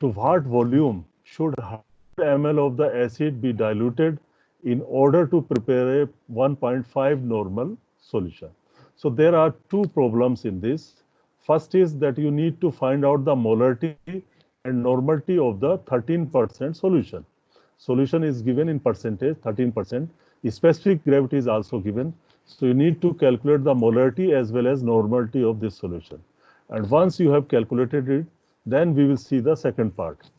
To what volume should 100 ml of the acid be diluted in order to prepare a 1.5 normal solution? So there are two problems in this. First is that you need to find out the molarity and normality of the 13% solution. Solution is given in percentage, 13%. Specific gravity is also given. So you need to calculate the molarity as well as normality of this solution. And once you have calculated it, then we will see the second part.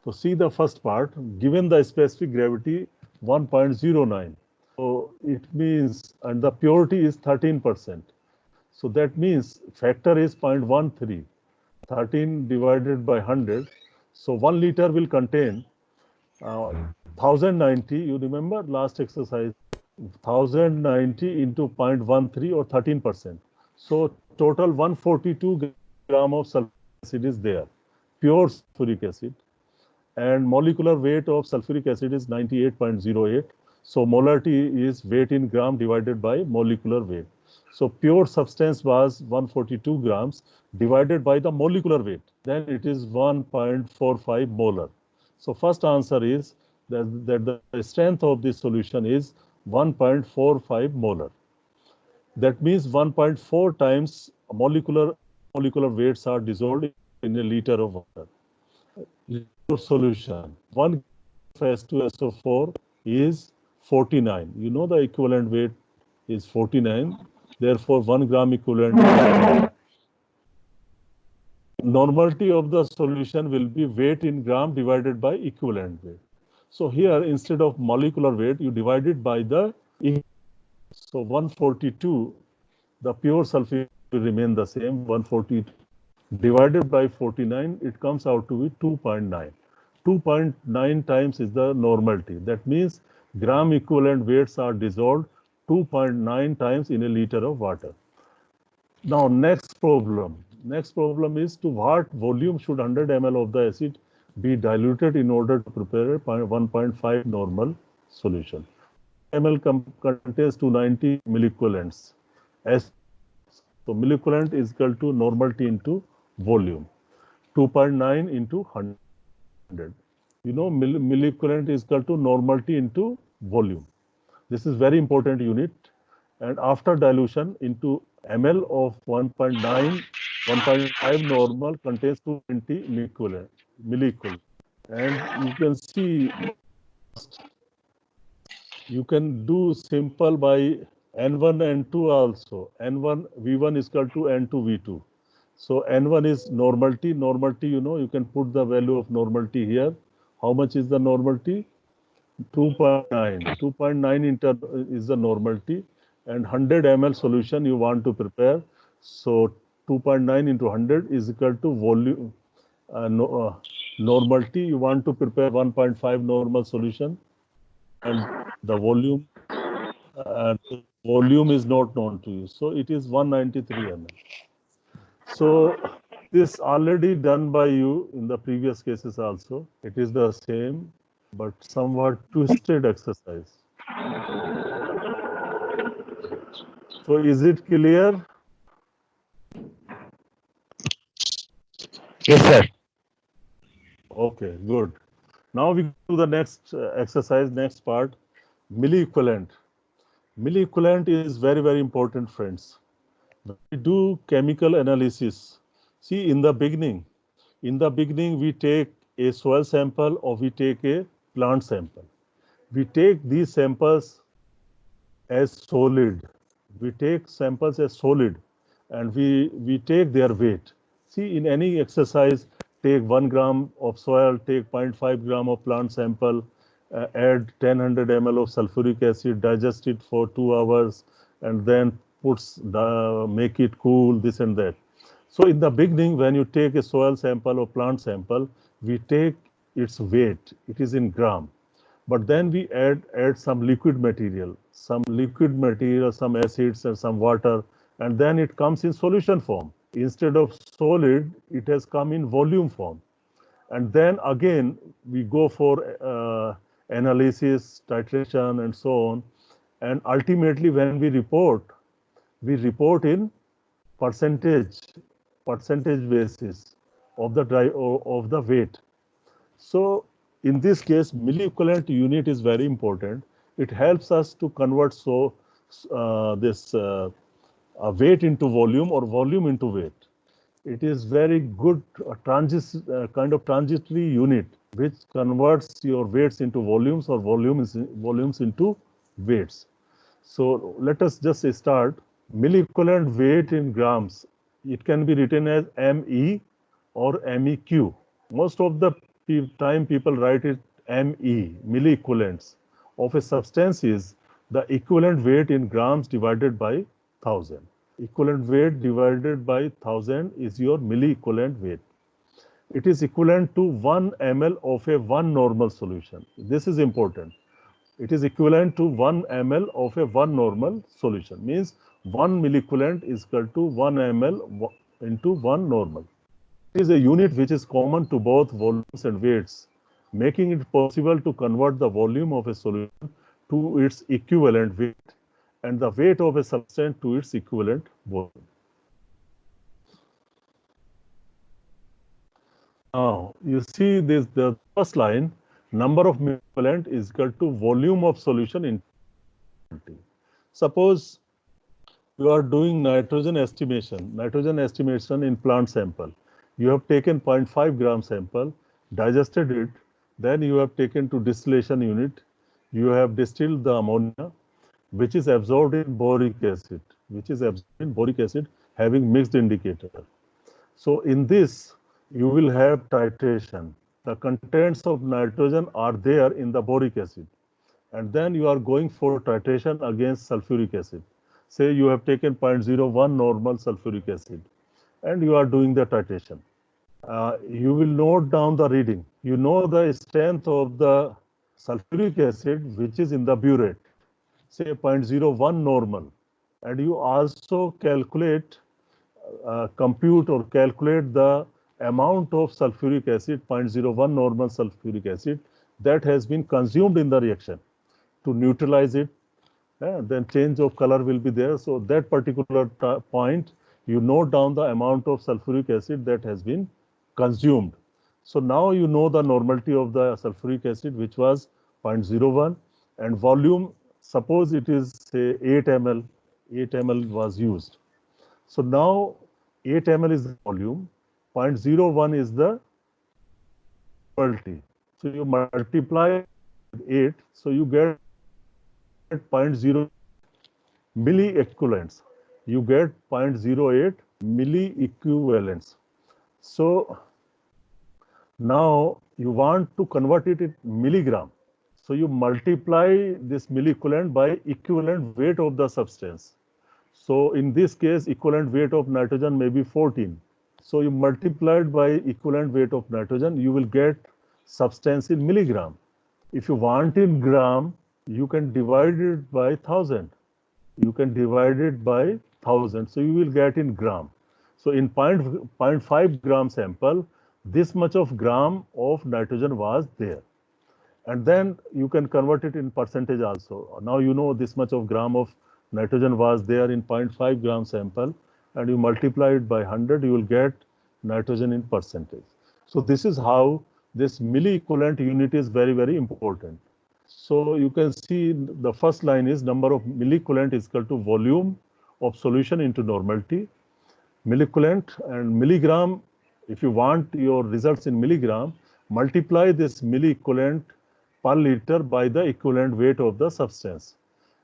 So see the first part, given the specific gravity 1.09. So it means, and the purity is 13%. So that means factor is 0.13. 13 divided by 100. So 1 liter will contain 1090. You remember last exercise, 1090 into 0.13 or 13%. So total 142 gram of sulfuric acid is there, pure sulfuric acid. And molecular weight of sulfuric acid is 98.08. So molarity is weight in gram divided by molecular weight. So pure substance was 142 grams divided by the molecular weight. Then it is 1.45 molar. So first answer is that the strength of this solution is 1.45 molar. That means 1.4 times molecular weights are dissolved in a liter of water. Solution. 1 H2SO4 is 49. You know the equivalent weight is 49. Therefore, 1 gram equivalent. Normality of the solution will be weight in gram divided by equivalent weight. So here, instead of molecular weight, you divide it by the. So 142, the pure sulfate will remain the same. 142 divided by 49, it comes out to be 2.9. 2.9 times is the normality. That means gram equivalent weights are dissolved 2.9 times in a liter of water. Now next problem. Next problem is to what volume should 100 ml of the acid be diluted in order to prepare a 1.5 normal solution. ml contains 290 milliequivalents. So milliequivalent is equal to normality into volume. 2.9 into 100. You know, milliequivalent is equal to normality into volume. This is very important unit. And after dilution into ml of 1.9, 1.5 normal contains 220 milliequivalent. And you can see, you can do simple by N1, N2 also. N1, V1 is equal to N2, V2. So N1 is normality. Normality, you know, you can put the value of normality here. How much is the normality? 2.9. 2.9 is the normality. And 100 ml solution you want to prepare. So 2.9 into 100 is equal to volume. Normality, you want to prepare 1.5 normal solution. And the volume is not known to you. So it is 193 ml. So this already done by you in the previous cases also. It is the same, but somewhat twisted exercise. So is it clear? Yes, sir. Okay, good. Now we go to the next exercise, next part, milliequivalent. Milliequivalent is very, very important, friends. When we do chemical analysis, see in the beginning we take a soil sample or we take a plant sample. We take these samples as solid. We take samples as solid and we take their weight. See, in any exercise, take 1 gram of soil, take 0.5 gram of plant sample, add 1000 ml of sulfuric acid, digest it for 2 hours, and then make it cool, this and that. So in the beginning, when you take a soil sample or plant sample, we take its weight. It is in gram. But then we add some liquid material, some acids and some water, and then it comes in solution form. Instead of solid, it has come in volume form. And then again, we go for analysis, titration, and so on. And ultimately, when we report in percentage basis of the weight. So in this case, milliequivalent unit is very important. It helps us to convert this weight into volume or volume into weight. It is very good kind of transitory unit which converts your weights into volumes or volumes into weights. So let us just start. Milliequivalent weight in grams. It can be written as ME or MEQ. Most of the time people write it ME, milliequivalents of a substance is the equivalent weight in grams divided by 1000. Equivalent weight divided by 1000 is your milliequivalent weight. It is equivalent to 1 ml of a 1 normal solution. This is important. It is equivalent to 1 ml of a 1 normal solution. Means 1 milliequivalent is equal to 1 ml into 1 normal. It is a unit which is common to both volumes and weights, making it possible to convert the volume of a solution to its equivalent weight and the weight of a substance to its equivalent volume. Now, you see this, the first line, number of milliequivalent is equal to volume of solution in quantity. Suppose you are doing nitrogen estimation in plant sample. You have taken 0.5 gram sample, digested it, then you have taken to distillation unit, you have distilled the ammonia, which is absorbed in boric acid, having mixed indicator. So in this, you will have titration. The contents of nitrogen are there in the boric acid. And then you are going for titration against sulfuric acid. Say you have taken 0.01 normal sulfuric acid and you are doing the titration. You will note down the reading. You know the strength of the sulfuric acid which is in the burette, say 0.01 normal. And you also calculate, compute or calculate the amount of sulfuric acid, 0.01 normal sulfuric acid that has been consumed in the reaction to neutralize it. Then change of color will be there. So that particular point you note down the amount of sulfuric acid that has been consumed. So now you know the normality of the sulfuric acid, which was 0.01, and volume, suppose it is say 8 ml, 8 ml was used. So now 8 ml is the volume, 0.01 is the quality. So you multiply with 8, so you get 0.0 milli equivalents. You get 0.08 milli equivalents. So now you want to convert it in milligram. So you multiply this milli equivalent by equivalent weight of the substance. So in this case, equivalent weight of nitrogen may be 14. So you multiply it by equivalent weight of nitrogen, you will get substance in milligram. If you want in gram, you can divide it by 1000. You can divide it by 1000. So you will get in gram. So in 0.5 gram sample, this much of gram of nitrogen was there. And then you can convert it in percentage also. Now you know this much of gram of nitrogen was there in 0.5 gram sample, and you multiply it by 100, you will get nitrogen in percentage. So this is how this milli equivalent unit is very, very important. So you can see the first line is number of milli equivalent is equal to volume of solution into normality. Milli equivalent and milligram, if you want your results in milligram, multiply this milli equivalent per liter by the equivalent weight of the substance.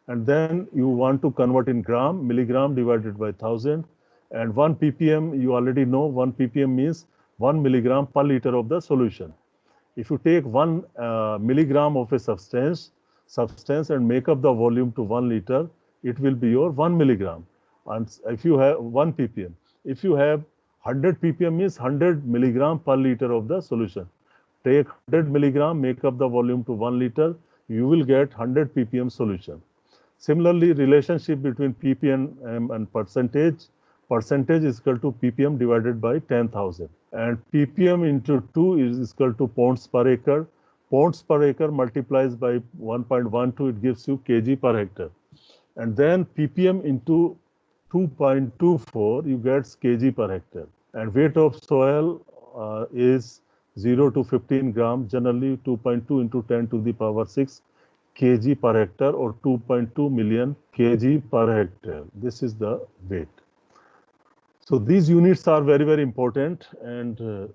And then you want to convert in gram, milligram divided by 1000. And 1 ppm, you already know 1 ppm means 1 milligram per liter of the solution. If you take 1 milligram of a substance and make up the volume to 1 liter, it will be your 1 milligram. And if you have 1 ppm, if you have 100 ppm means 100 milligram per liter of the solution. Take 100 milligram, make up the volume to 1 liter, you will get 100 ppm solution. Similarly, relationship between ppm and percentage is equal to ppm divided by 10,000. And ppm into 2 is equal to pounds per acre. Pounds per acre multiplies by 1.12, it gives you kg per hectare. And then ppm into 2.24, you get kg per hectare. And weight of soil is 0 to 15 gram, generally 2.2 into 10 to the power 6 kg per hectare, or 2.2 million kg per hectare. This is the weight. So these units are very, very important. And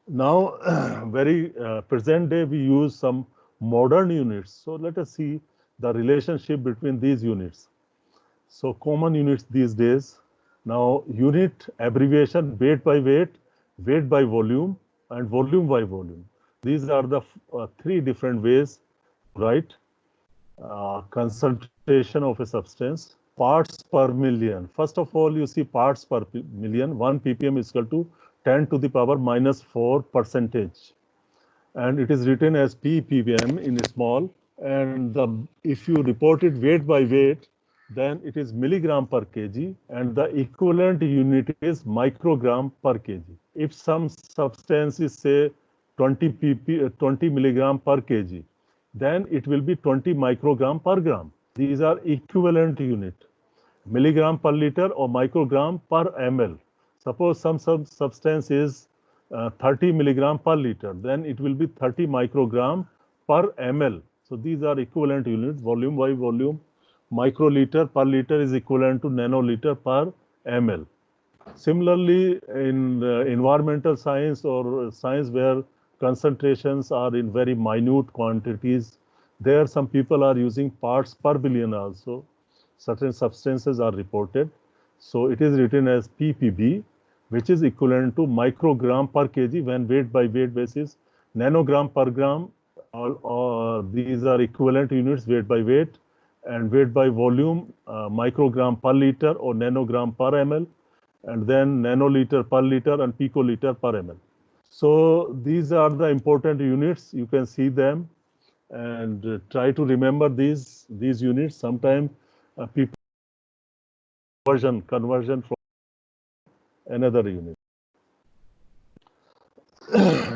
now, very present day, we use some modern units. So let us see the relationship between these units. So common units these days. Now unit abbreviation, weight by weight, weight by volume, and volume by volume. These are the 3 different ways to write concentration of a substance. Parts per million. First of all, you see parts per million. 1 ppm is equal to 10 to the power minus 4 percentage. And it is written as ppm in small. And if you report it weight by weight, then it is milligram per kg, and the equivalent unit is microgram per kg. If some substance is say 20 milligram per kg, then it will be 20 microgram per gram. These are equivalent unit, milligram per liter or microgram per ml. Suppose some substance is 30 milligram per liter, then it will be 30 microgram per ml. So these are equivalent units, volume by volume. Microliter per liter is equivalent to nanoliter per ml. Similarly, in environmental science or science where concentrations are in very minute quantities, there some people are using parts per billion also. Certain substances are reported. So it is written as ppb, which is equivalent to microgram per kg when weight by weight basis. Nanogram per gram, these are equivalent units, weight by weight. And weight by volume, microgram per liter or nanogram per ml, and then nanoliter per liter and picoliter per ml. So these are the important units. You can see them and try to remember these units. Sometimes people conversion from another unit.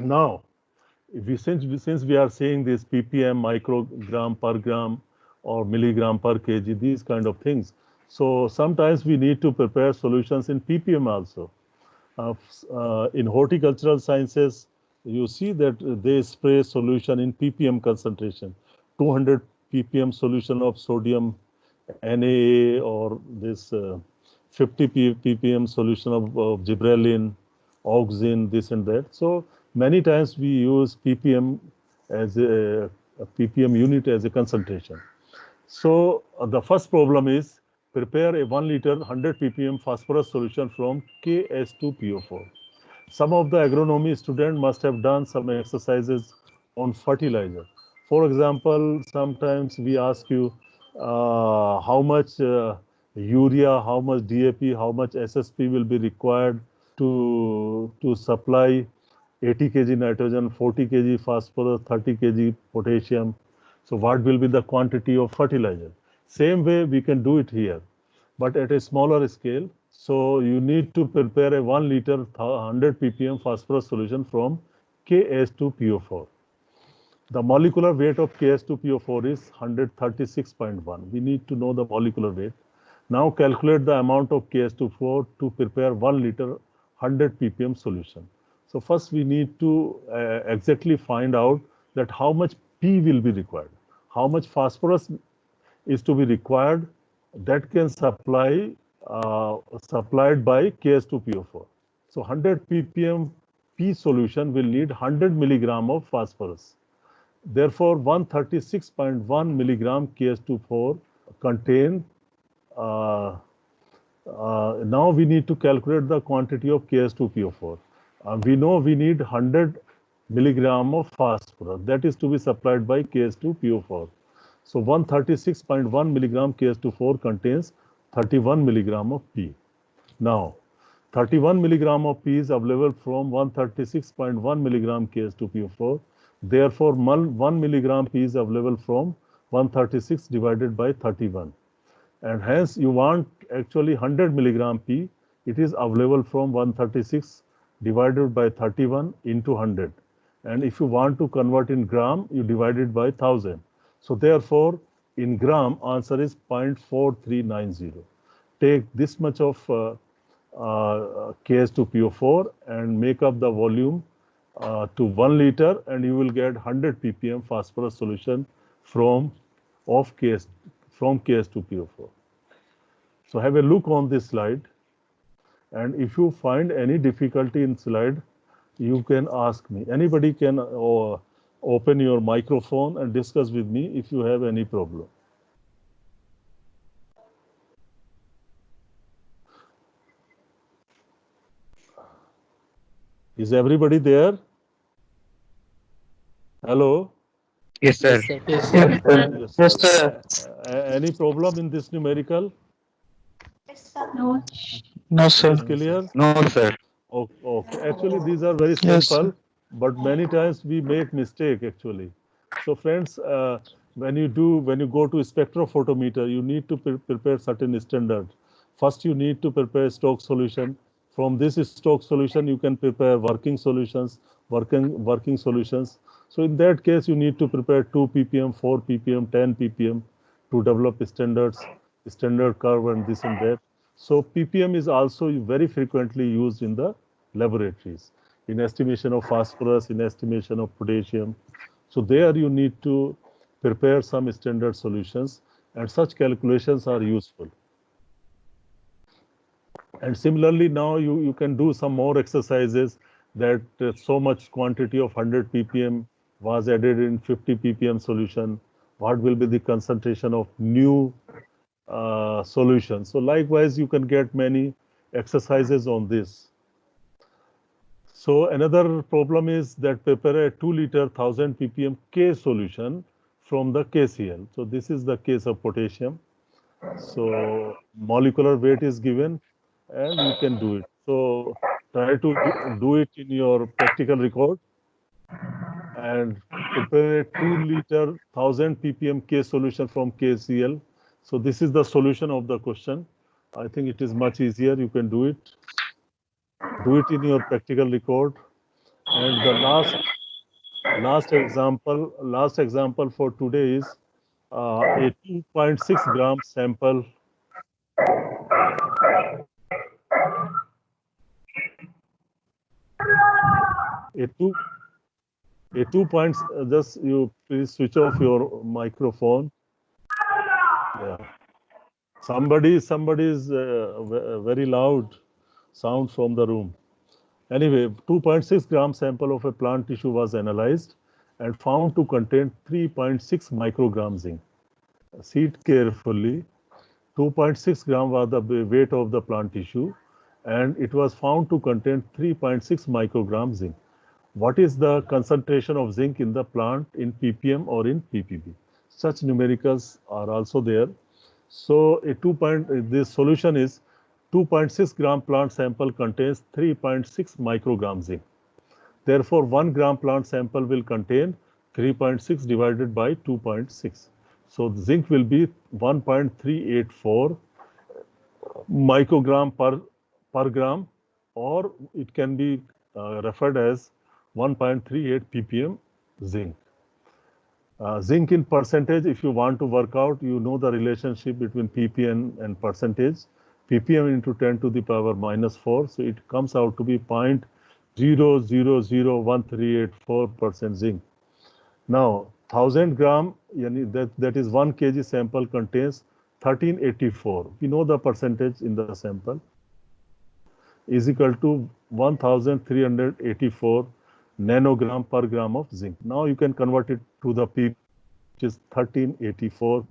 Now, since we are saying this ppm, microgram per gram, or milligram per kg, these kind of things. So sometimes we need to prepare solutions in ppm also. In horticultural sciences, you see that they spray solution in ppm concentration, 200 ppm solution of sodium NaA, or this 50 ppm solution of gibberellin, auxin, this and that. So many times we use ppm as a ppm unit as a concentration. So the first problem is prepare a 1 liter 100 ppm phosphorus solution from Ks2PO4. Some of the agronomy student must have done some exercises on fertilizer. For example, sometimes we ask you how much urea, how much DAP, how much SSP will be required to supply 80 kg nitrogen, 40 kg phosphorus, 30 kg potassium. So what will be the quantity of fertilizer? Same way we can do it here, but at a smaller scale. So you need to prepare a 1 liter 100 ppm phosphorus solution from Ks2PO4. The molecular weight of Ks2PO4 is 136.1. We need to know the molecular weight. Now calculate the amount of Ks2PO4 to prepare 1 liter 100 ppm solution. So first we need to exactly find out that how much P will be required, how much phosphorus is to be required that can supplied by Ks2PO4. So 100 ppm P solution will need 100 milligram of phosphorus. Therefore, 136.1 milligram Ks2PO4 contain. Now we need to calculate the quantity of Ks2PO4. We know we need 100 milligram of phosphorus that is to be supplied by Ks2PO4. So 136.1 milligram Ks2PO4 contains 31 milligram of P. Now 31 milligram of P is available from 136.1 milligram Ks2PO4. Therefore 1 milligram P is available from 136 divided by 31. And hence you want actually 100 milligram P. It is available from 136 divided by 31 into 100. And if you want to convert in gram, you divide it by 1000. So therefore, in gram, answer is 0.4390. Take this much of Ks2PO4 and make up the volume to 1 liter, and you will get 100 ppm phosphorus solution from Ks2PO4. So have a look on this slide, and if you find any difficulty in slide, you can ask me. Anybody can open your microphone and discuss with me if you have any problem. Is everybody there? Hello? Yes, sir. Yes, sir. Yes, sir. Yes, sir. Any problem in this numerical? No. No, It sir. is clear? No, sir. Okay. Actually, these are very Yes, simple, but many times we make mistake actually. So friends, when you go to spectrophotometer, you need to prepare certain standard. First, you need to prepare Stokes solution. From this Stokes solution, you can prepare working solutions, working solutions. So in that case, you need to prepare 2 ppm, 4 ppm, 10 ppm to develop standard curve and this and that. So ppm is also very frequently used in the laboratories in estimation of phosphorus, in estimation of potassium. So there you need to prepare some standard solutions, and such calculations are useful. And similarly, now you can do some more exercises that so much quantity of 100 ppm was added in 50 ppm solution. What will be the concentration of new solution? So likewise, you can get many exercises on this. So another problem is that prepare a 2 liter 1000 ppm K solution from the KCl. So this is the case of potassium. So molecular weight is given and you can do it. So try to do it in your practical record and prepare a 2 liter 1000 ppm K solution from KCl. So this is the solution of the question. I think it is much easier. You can do it. Do it in your practical record. And the last example for today is a 2.6 gram sample a 2 points, just you please switch off your microphone. Yeah. Somebody is very loud sound from the room. Anyway, 2.6 gram sample of a plant tissue was analyzed and found to contain 3.6 microgram zinc. See it carefully. 2.6 gram was the weight of the plant tissue, and it was found to contain 3.6 microgram zinc. What is the concentration of zinc in the plant in ppm or in ppb? Such numericals are also there. So this solution is 2.6 gram plant sample contains 3.6 microgram zinc. Therefore, 1 gram plant sample will contain 3.6 divided by 2.6. So the zinc will be 1.384 microgram per gram, or it can be referred as 1.38 ppm zinc. Zinc in percentage, if you want to work out, you know the relationship between ppm and percentage. ppm into 10 to the power minus 4, so it comes out to be 0.000138% zinc. Now, 1000 gram, that is 1 kg sample contains 1384. We know the percentage in the sample is equal to 1384 nanogram per gram of zinc. Now you can convert it to the P, which is 1384.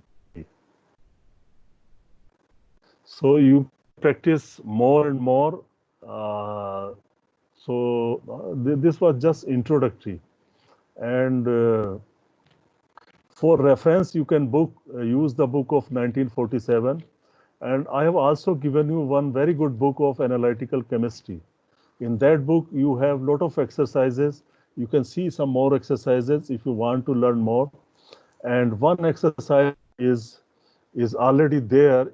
So you practice more and more. This was just introductory, and for reference you can use the book of 1947, and I have also given you one very good book of analytical chemistry. In that book you have lot of exercises. You can see some more exercises if you want to learn more, and one exercise is already there.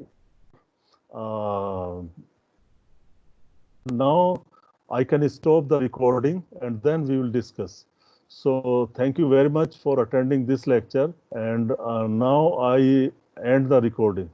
Now I can stop the recording and then we will discuss. So thank you very much for attending this lecture, and now I end the recording.